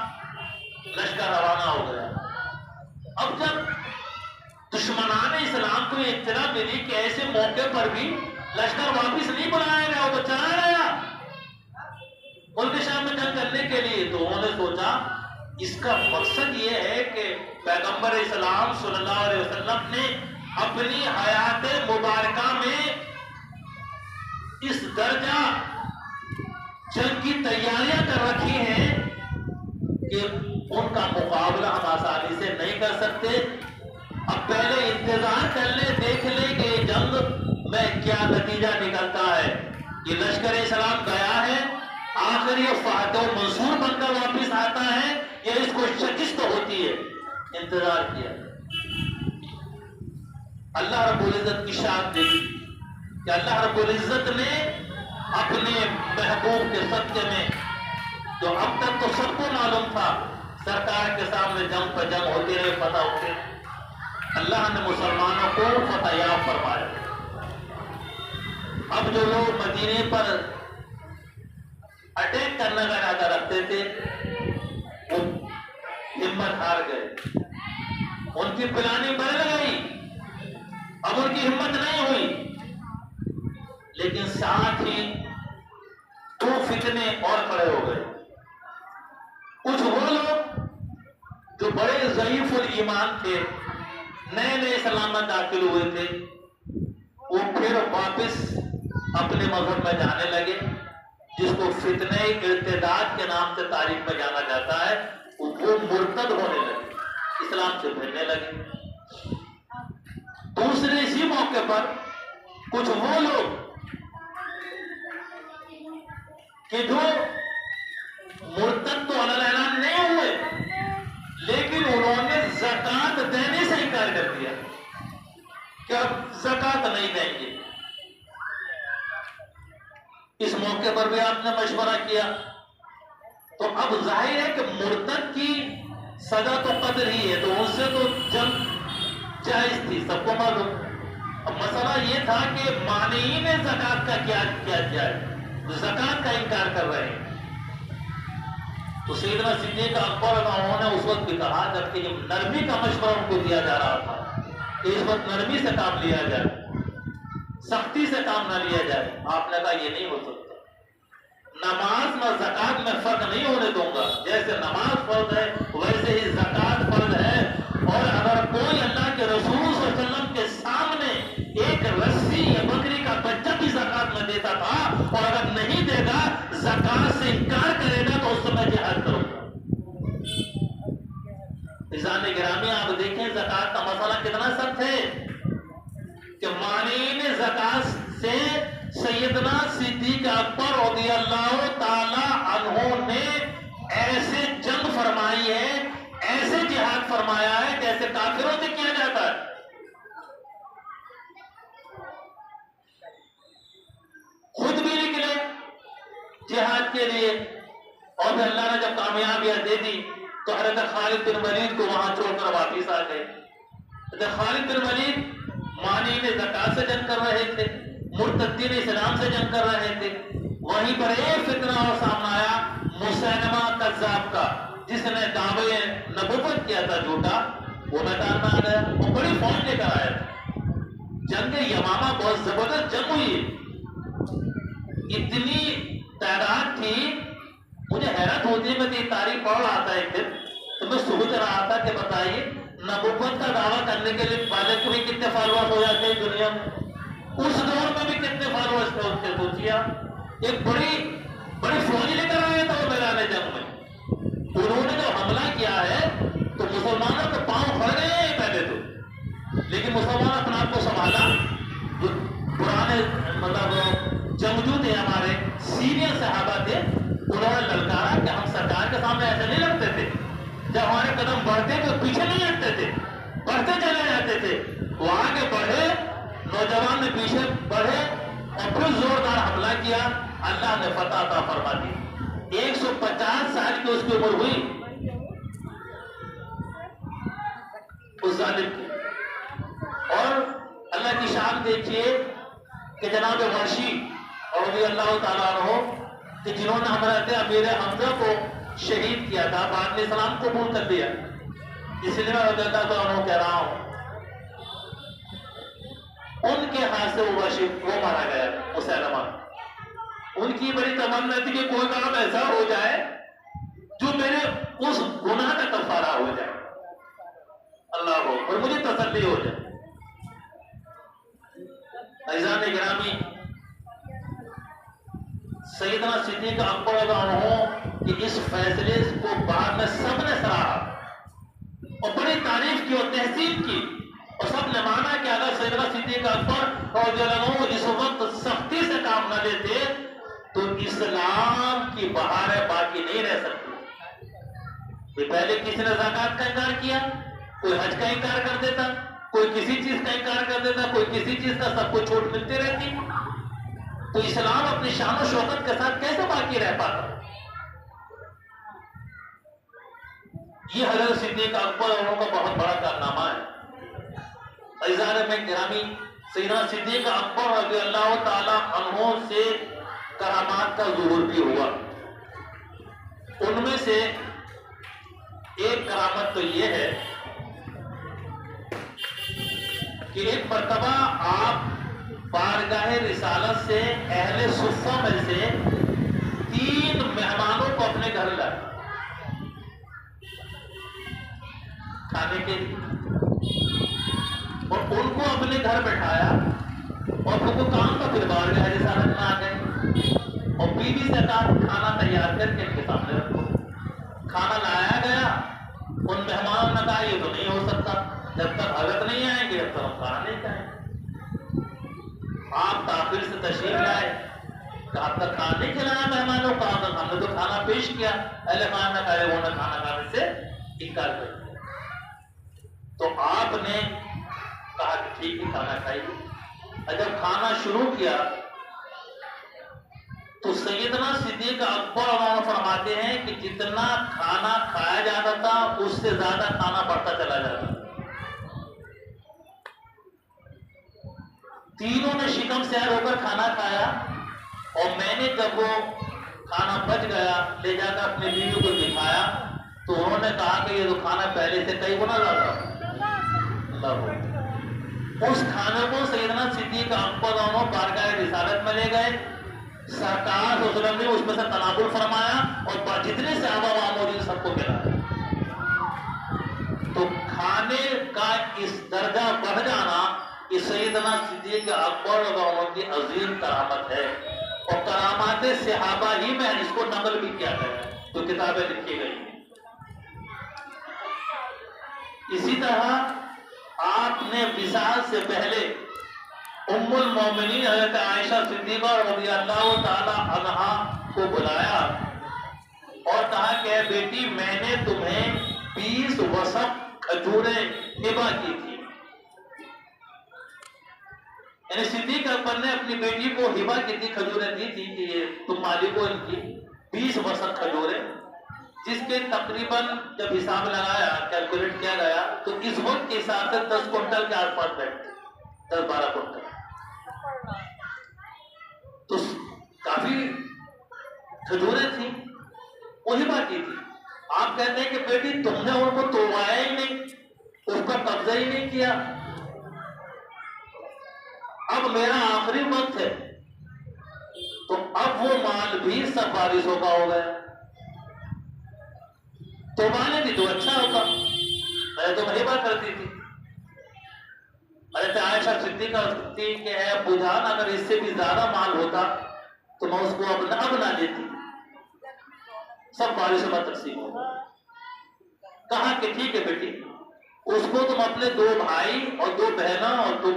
لشکر روانہ ہو گیا۔ اب جب دشمنان اسلام کو اطلاع ملی کہ ایسے موقع پر بھی لشکر واپس نہیں بلایا گیا، وہ تو چلا گیا ملک شام میں جنگ کرنے کے لیے، تو انہوں نے سوچا اس کا مقصد یہ ہے کہ پیغمبر اسلام صلی اللہ علیہ وسلم نے اپنی حیات مبارکہ میں اس درجہ جنگ کی تیاریاں کر رکھی ہیں کہ ان کا مقابلہ ہم آسانی سے نہیں کر سکتے۔ اب پہلے انتظار کر لیں، دیکھ لیں کہ جنگ میں کیا نتیجہ نکلتا ہے۔ یہ لشکر اسلام گیا ہے، آخر یہ فاتح و منصور بن کر واپس آتا ہے یا اس کو شکست ہوتی ہے، انتظار کیا۔ اللہ رب العزت کی شان دیکھی کہ اللہ رب العزت نے اپنے محبوب کے صدقے میں، جو اب تک تو سب کو معلوم تھا سرکار کے سامنے جنگ پر جنگ ہوتی رہے، فتح ہوتے رہے، اللہ نے مسلمانوں کو فتح یاب فرمایا۔ اب جو لوگ مدینے پر اٹیک کرنے کا ارادہ رکھتے تھے وہ ہمت ہار گئے، ان کی پلاننگ بدل گئی، اب ان کی ہمت نہیں ہوئی۔ لیکن ساتھ ہی دو فتنے اور کھڑے ہو گئے۔ کچھ وہ لوگ جو بڑے ضعیف الایمان تھے، نئے نئے اسلام میں داخل ہوئے تھے، وہ پھر واپس اپنے مذہب میں جانے لگے، جس کو فتنہ ارتداد کے نام سے تاریخ میں جانا جاتا ہے، وہ مرتد ہونے لگے، اسلام سے پھرنے لگے۔ دوسرے اسی موقع پر کچھ وہ لوگ کہ جو مرتد تو علی اعلان نہیں ہوئے، لیکن انہوں نے زکات دینے سے انکار کر دیا کہ اب زکات نہیں دیں گے۔ اس موقع پر بھی آپ نے مشورہ کیا، تو اب ظاہر ہے کہ مرتد کی سزا تو قتل ہی ہے، تو ان سے تو جنگ جائز تھی، سب کو معلوم۔ اب مسئلہ یہ تھا کہ مانعین زکات کا کیا جائے، زکات کا انکار کر رہے ہیں۔ تو سیدنا صدیق اکبر انہوں نے اس وقت بھی کہا جبکہ یہ نرمی کا مشورہ ان کو دیا جا رہا تھا کہ اس وقت نرمی سے کام لیا جائے، سختی سے کام نہ لیا جائے۔ آپ نے کہا یہ نہیں ہو سکتا، نماز میں زکات میں فرق نہیں ہونے دوں گا، جیسے نماز فرض ہے ویسے ہی زکات فرض ہے، اور اگر کوئی اللہ کے رسول صلی اللہ علیہ وسلم کے سامنے ایک رسی یا بکری کا بچہ بھی زکات میں دیتا تھا اور اگر نہیں دے گا، زکات سے انکار کرے گا، تو اس سے میں جہاد کروں گا۔ عزیزان گرامی، آپ دیکھیں زکات کا مسئلہ کتنا سخت ہے کہ مانعین زکات سے سیدنا صدیق اکبر رضی اللہ تعالی عنہ نے ایسے جنگ فرمائی ہے، ایسے جہاد فرمایا ہے جیسے کافروں سے کیا جاتا ہے۔ خود بھی نکلے جہاد کے لیے، اور پھر اللہ نے جب کامیابیاں دے دی تو حضرت خالد بن ولید کو وہاں چھوڑ کر واپس آ گئے۔ حضرت خالد بن ولید مانعین زکات سے جنگ کر رہے تھے، مرتدین اسلام سے جنگ کر رہے تھے۔ وہیں پر ایک فتنہ اور سامنے آیا مسیلمہ کذاب کا، جس نے دعوے نبوت کیا تھا جھوٹا، وہ میدان میں آ گیا، وہ بڑی فوج لے کر آیا تھا۔ جنگ یمامہ بہت زبردست جنگ ہوئی، اتنی تعداد تھی، مجھے حیرت ہوتی ہے، میں یہ تاریخ پڑھ رہا تھا ایک دن تو میں سوچ رہا تھا کہ بتائیے نبوت کا دعویٰ کرنے کے لیے پہلے کو بھی کتنے فالوورز ہو جاتے ہیں دنیا میں، اس دور میں بھی کتنے فالوورز تھے اس کے، سوچیے ایک بڑی فوج لے کر آئے تھے وہ میدان جنگ میں۔ انہوں نے جو حملہ کیا ہے تو مسلمانوں کے پاؤں کھڑ گئے ہیں پہلے تو، لیکن مسلمان اپنے آپ کو سنبھالا۔ جو پرانے مطلب جنگجو تھے، ہمارے سینئر صحابہ تھے، انہوں نے للکارا کہ ہم سرکار کے سامنے ایسے نہیں لگتے تھے، جب ہمارے قدم بڑھتے تو پیچھے نہیں ہٹتے تھے، بڑھتے چلے جاتے تھے۔ وہ آگے بڑھے، نوجوان نے پیچھے بڑھے اور پھر زوردار حملہ کیا، اللہ نے فتح عطا فرما دی۔ 150 سال کی اس کی عمر ہوئی اس ظالم کی، اور اللہ کی شان دیکھیے کہ جناب وحشی رضی اللہ تعالیٰ عنہ کہ جنہوں نے حضرت امیر حمزہ کو شہید کیا تھا، بعد میں اسلام قبول کر لیا، اس لیے میں رضی اللہ تعالیٰ عنہ کہہ رہا ہوں ان کے ہاتھ سے وہ مارا گیا مسلمہ۔ ان کی بڑی تمنا تھی کہ کوئی کام ایسا ہو جائے جو میرے اس گناہ کا کفارہ ہو جائے، اللہ ہو، اور مجھے تسلی ہو جائے۔ عزیزان گرامی، سیدنا صدیق اکبر رضی اللہ عنہ کہ اس فیصلے کو بعد میں سب نے سراہا اور بڑی تعریف کی اور تحسین کی، اور سب نے مانا کہ اگر سیدنا صدیق اکبر رضی اللہ عنہ اس وقت سختی سے کام نہ لیتے تو اسلام کی بہاریں باقی نہیں رہ سکتی۔ یہ پہلے کسی نے زکوٰۃ کا انکار کیا، کوئی حج کا انکار کر دیتا، کوئی کسی چیز کا انکار کر دیتا، کوئی کسی چیز کا، سب کو چھوٹ ملتی رہتی، تو اسلام اپنی شان و شوکت کے ساتھ کیسے باقی رہ پاتا؟ یہ حضرت صدیق اکبر انہوں کا بہت بڑا کارنامہ ہے۔ عزیزان میں گرامی، سیدنا صدیق اکبر رضی اللہ تعالی عنہ سے کرامات کا ظہور بھی ہوا۔ ان میں سے ایک کرامت تو یہ ہے کہ ایک مرتبہ آپ بارگاہ رسالت سے اہل صفہ میں سے 3 مہمانوں کو اپنے گھر لائے کھانے کے لیے، اور ان کو اپنے گھر بٹھایا، اور ان کو کام کا پھر بارگاہ رسالت میں آ گئے، اور بیوی سے کہا کھانا تیار کر کے ان کے سامنے رکھو۔ کھانا لایا گیا، ان مہمانوں نے کہا یہ تو نہیں ہو سکتا، جب تک حضرت نہیں آئیں گے تب تک ہم کھانا نہیں کھائیں گے۔ آپ تاخیر سے تشریف لائے، کہا اب تک کھانا نہیں کھلایا مہمانوں کو، ہم نے تو کھانا پیش کیا، اہل خانہ نے کہا وہ نے کھانا کھانے سے انکار کر دیا۔ تو آپ نے کہا کہ ٹھیک ہے کھانا کھائیے۔ جب کھانا شروع کیا تو سیدنا صدیق اکبر انہوں فرماتے ہیں کہ جتنا کھانا کھایا جاتا تھا اس سے زیادہ کھانا بڑھتا چلا جاتا تھا۔ تینوں نے شکم سیر ہو کر کھانا کھایا، اور میں نے جب وہ کھانا بچ گیا لے جا کر اپنے بیوی کو دکھایا تو انہوں نے کہا کہ یہ تو کھانا پہلے سے کئی گنا زیادہ۔ اس کھانے کو سیدنا صدیق اکبر انہوں بارگاہ رسالت میں لے گئے، سرکار صلی اللہ علیہ وسلم نے اس میں سے تناول فرمایا اور جتنے صحابہ وہاں موجود سب کو کھلایا۔ تو کھانے کا اس درجہ بڑھ جانا یہ سیدنا صدیق اکبر رضی اللہ عنہ کی عظیم کرامت ہے، اور کرامات صحابہ ہی میں اس کو نقل بھی کیا گیا ہے، جو کتابیں لکھی گئی ہیں۔ اسی طرح آپ نے وصال سے پہلے ام المومنین حضرت عائشہ صدیقہ رضی اللہ تعالی عنہا کو بلایا اور کہا کہ اے بیٹی میں نے تمہیں 20 وسق کھجوریں ہبہ کی تھی، یعنی صدیق اکبر نے اپنی بیٹی کو ہبہ کی تھی، کھجوریں دی تھی کہ یہ تم مالک ہو ان کی 20 وسق کھجوریں، جس کے تقریباً جب حساب لگایا کیلکولیٹ کیا گیا تو اس وقت کے حساب سے 10 کنٹل کے آس پاس بیٹھتے، 10-12 کنٹل، تو کافی کھجوریں تھیں، وہی بات کی تھی۔ آپ کہتے ہیں کہ بیٹی تم نے ان کو توڑوایا ہی نہیں، اس پر قبضہ ہی نہیں کیا، اب میرا آخری وقت ہے تو اب وہ مال بھی سب وارثوں کا ہو گیا، تو مانے دی تو اچھا ہوتا، میں تو ہبہ کرتی تھی۔ حضرت عائشہ صدیقہ کہتی کہ اے ابو جان اگر اس سے بھی زیادہ مال ہوتا تو میں اس کو اب نہ دیتی، سب وارثوں کا تقسیم ہوگا۔ کہا کہ ٹھیک ہے بیٹی، اس کو تم اپنے 2 بھائی اور 2 بہنوں اور تم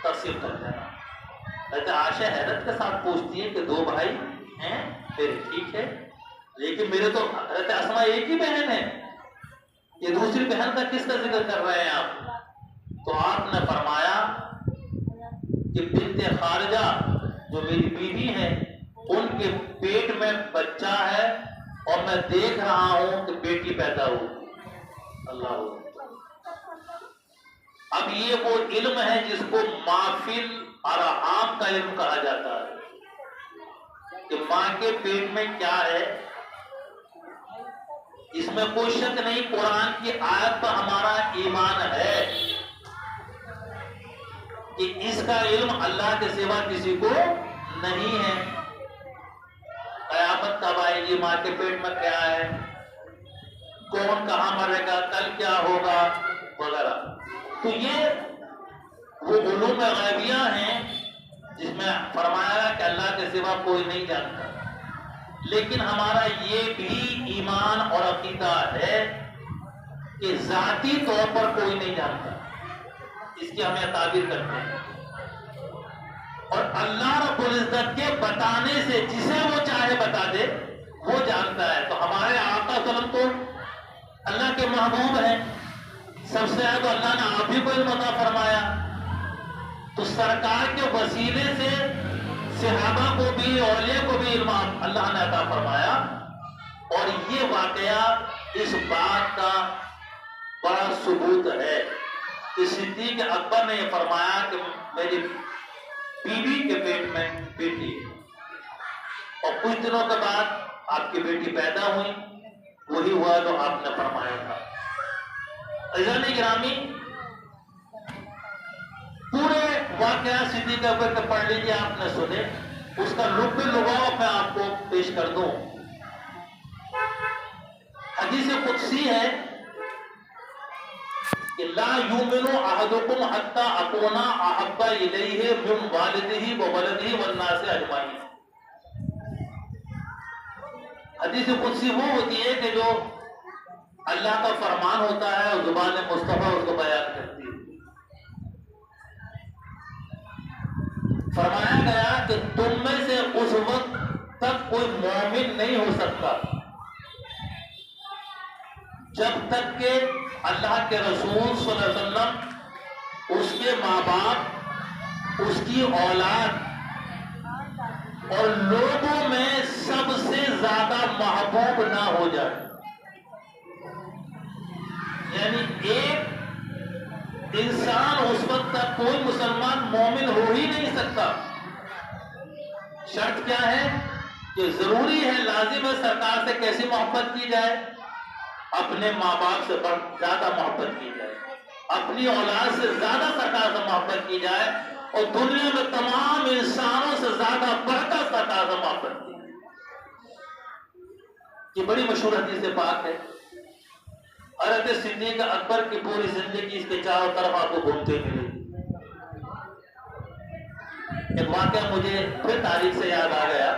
تقسیم کر دینا۔ حضرت عائشہ حیرت کے ساتھ پوچھتی ہے کہ 2 بھائی ہیں میرے، ٹھیک ہے، لیکن میرے تو حضرت اسماء ایک ہی بہن ہے، یہ دوسری بہن کا کس کا ذکر کر رہے ہیں آپ؟ تو آپ نے فرمایا کہ بنت خارجہ جو میری بیوی ہے ان کے پیٹ میں بچہ ہے اور میں دیکھ رہا ہوں کہ بیٹی پیدا ہو۔ اللہ، اب یہ وہ علم ہے جس کو مافل ارحام کا علم کہا جاتا ہے، کہ ماں کے پیٹ میں کیا ہے، اس میں کوئی شک نہیں، قرآن کی آیت پر ہمارا ایمان ہے کہ اس کا علم اللہ کے سوا کسی کو نہیں ہے۔ قیامت کب آئے گی، ماں کے پیٹ میں کیا ہے، کون کہاں مرے گا، کل کیا ہوگا وغیرہ، تو یہ وہ علوم غیبیہ ہیں جس میں فرمایا گیا کہ اللہ کے سوا کوئی نہیں جانتا۔ لیکن ہمارا یہ بھی ایمان اور عقیدہ ہے کہ ذاتی طور پر کوئی نہیں جانتا، اس کی ہمیں تعبیر کرتے ہیں، اور اللہ رب العزت کے بتانے سے جسے وہ چاہے بتا دے وہ جانتا ہے۔ تو ہمارے آقا صلی اللہ علیہ وسلم تو اللہ کے محبوب ہیں، سب سے ہے تو اللہ نے آپ ہی کو علم عطا فرمایا، تو سرکار کے وسیلے سے صحابہ کو بھی اولیاء کو بھی علم اللہ نے عطا فرمایا، اور یہ واقعہ اس بات کا بڑا ثبوت ہے کہ صدیق اکبر نے یہ فرمایا کہ میری بیوی کے پیٹ میں بیٹی ہے، اور کچھ دنوں کے بعد آپ کی بیٹی پیدا ہوئی، وہی ہوا جو آپ نے فرمایا تھا۔ عزیزان گرامی، پورے واقعہ صدیق اکبر کے پڑھ لیجیے، آپ نے سنے، اس کا لب لباب میں آپ کو پیش کر دوں۔ حدیث قدسی ہے کہ لا یؤمن احدکم حتی اکون احب الیہ من والدہ وولدہ والناس اجمعین۔ حدیث قدسی وہ ہوتی ہے کہ جو اللہ کا فرمان ہوتا ہے اور زبان مصطفیٰ اس کو بیان کرتی ہے۔ فرمایا گیا کہ تم میں سے اس وقت تک کوئی مومن نہیں ہو سکتا جب تک کہ اللہ کے رسول صلی اللہ علیہ وسلم، اس کے ماں باپ، اس کی اولاد اور لوگوں میں سب سے زیادہ محبوب نہ ہو جائے۔ یعنی ایک انسان اس وقت تک کوئی مسلمان مومن ہو ہی نہیں سکتا۔ شرط کیا ہے کہ ضروری ہے، لازم ہے، سرکار سے کیسی محبت کی جائے، اپنے ماں باپ سے زیادہ محبت کی جائے، اپنی اولاد سے زیادہ سرکار سے محبت کی جائے، اور دنیا میں تمام انسانوں سے زیادہ بڑھ کر سرکار سے محبت کی جائے۔ یہ بڑی مشہور حدیث پاک ہے۔ حضرت صدیق اکبر کی پوری زندگی اس کے چاروں طرف آپ کو گھومتے ملے۔ ایک واقعہ مجھے پھر تاریخ سے یاد آ گیا،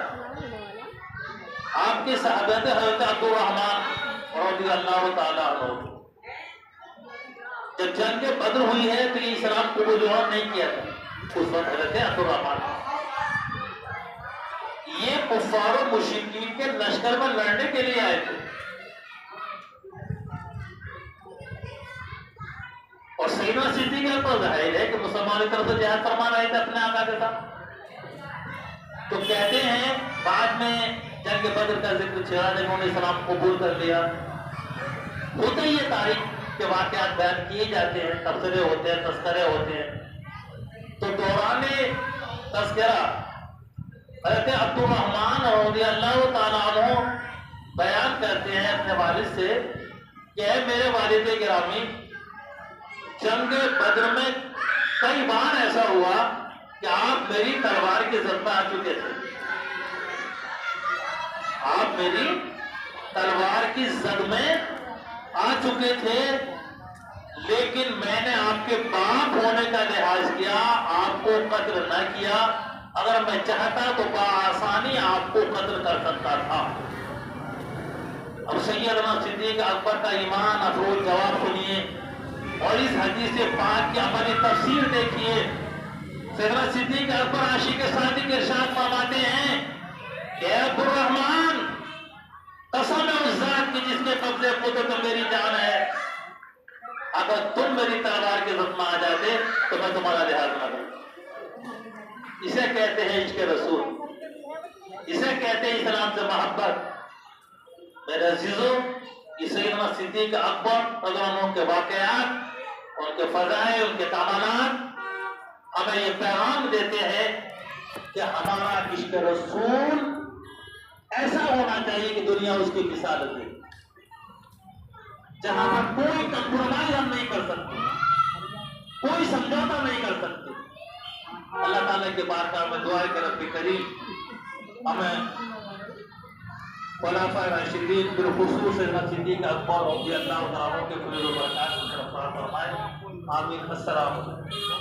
آپ کے صحابہ تھے حضرت عبد الرحمن رضی اللہ تعالیٰ عنہ۔ جب جنگ بدر ہوئی ہے تو یہ اسلام قبول نہیں کیا تھا، اس وقت حضرت عبد الرحمن یہ کفار و مشرکین کے لشکر میں لڑنے کے لیے آئے تھے، اور سیدنا صدیق اکبر ظاہر ہے کہ مسلمانوں کی طرف سے جہاد فرما رہے تھے اپنے آقا کے ساتھ۔ تو کہتے ہیں بعد میں جنگ بدر کا ذکر چھڑا، جب انہوں نے اسلام قبول کر لیا، ہوتے ہی یہ تاریخ کے واقعات بیان کیے جاتے ہیں، تبصرے ہوتے ہیں، تذکرے ہوتے ہیں۔ تو دوران تذکرہ حضرت عبد الرحمن رضی اللہ تعالیٰ عنہ بیان کرتے ہیں اپنے والد سے کہ اے میرے والد گرامی، جنگ بدر میں کئی بار ایسا ہوا کہ آپ میری تلوار کی زد میں آ چکے تھے، آپ میری تلوار کی زد میں آ چکے تھے، لیکن میں نے آپ کے باپ ہونے کا لحاظ کیا، آپ کو قتل نہ کیا، اگر میں چاہتا تو بآسانی آپ کو قتل کر سکتا تھا۔ اب سیدنا صدیق اکبر کا ایمان افروز جواب سنیے اور اس حدیث پاک کی عملی تفسیر دیکھیے۔ سیدنا صدیق اکبر عاشق صادق ارشاد فرماتے ہیں کہ اے عبد الرحمن، قسم ہے اس ذات کی جس کے قبضے قدرت میری جان ہے، اگر تم میری تلوار کے زد میں آ جاتے تو میں تمہارا لحاظ نہ کرتا۔ اسے کہتے ہیں عشق رسول، اسے کہتے ہیں اسلام سے محبت۔ میرے عزیزوں، یہ سیدنا صدیق اکبر رضی اللہ عنہ کے واقعات، ان کے فضائل، ان کے کمالات ہمیں یہ پیغام دیتے ہیں کہ ہمارا عشق رسول ایسا ہونا چاہیے کہ دنیا اس کی مثال دے، جہاں پر کوئی کمپرومائز ہم نہیں کر سکتے، کوئی سمجھوتا نہیں کر سکتے۔ اللہ تعالیٰ کے بارگاہ میں دعا ہے کہ رب کریم ہمیں خلفائے راشدین بالخصوص صدیق اکبر رضی اللہ عنہ کے فضل و برکات سے فرمائے۔ آمین۔ السلام علیکم۔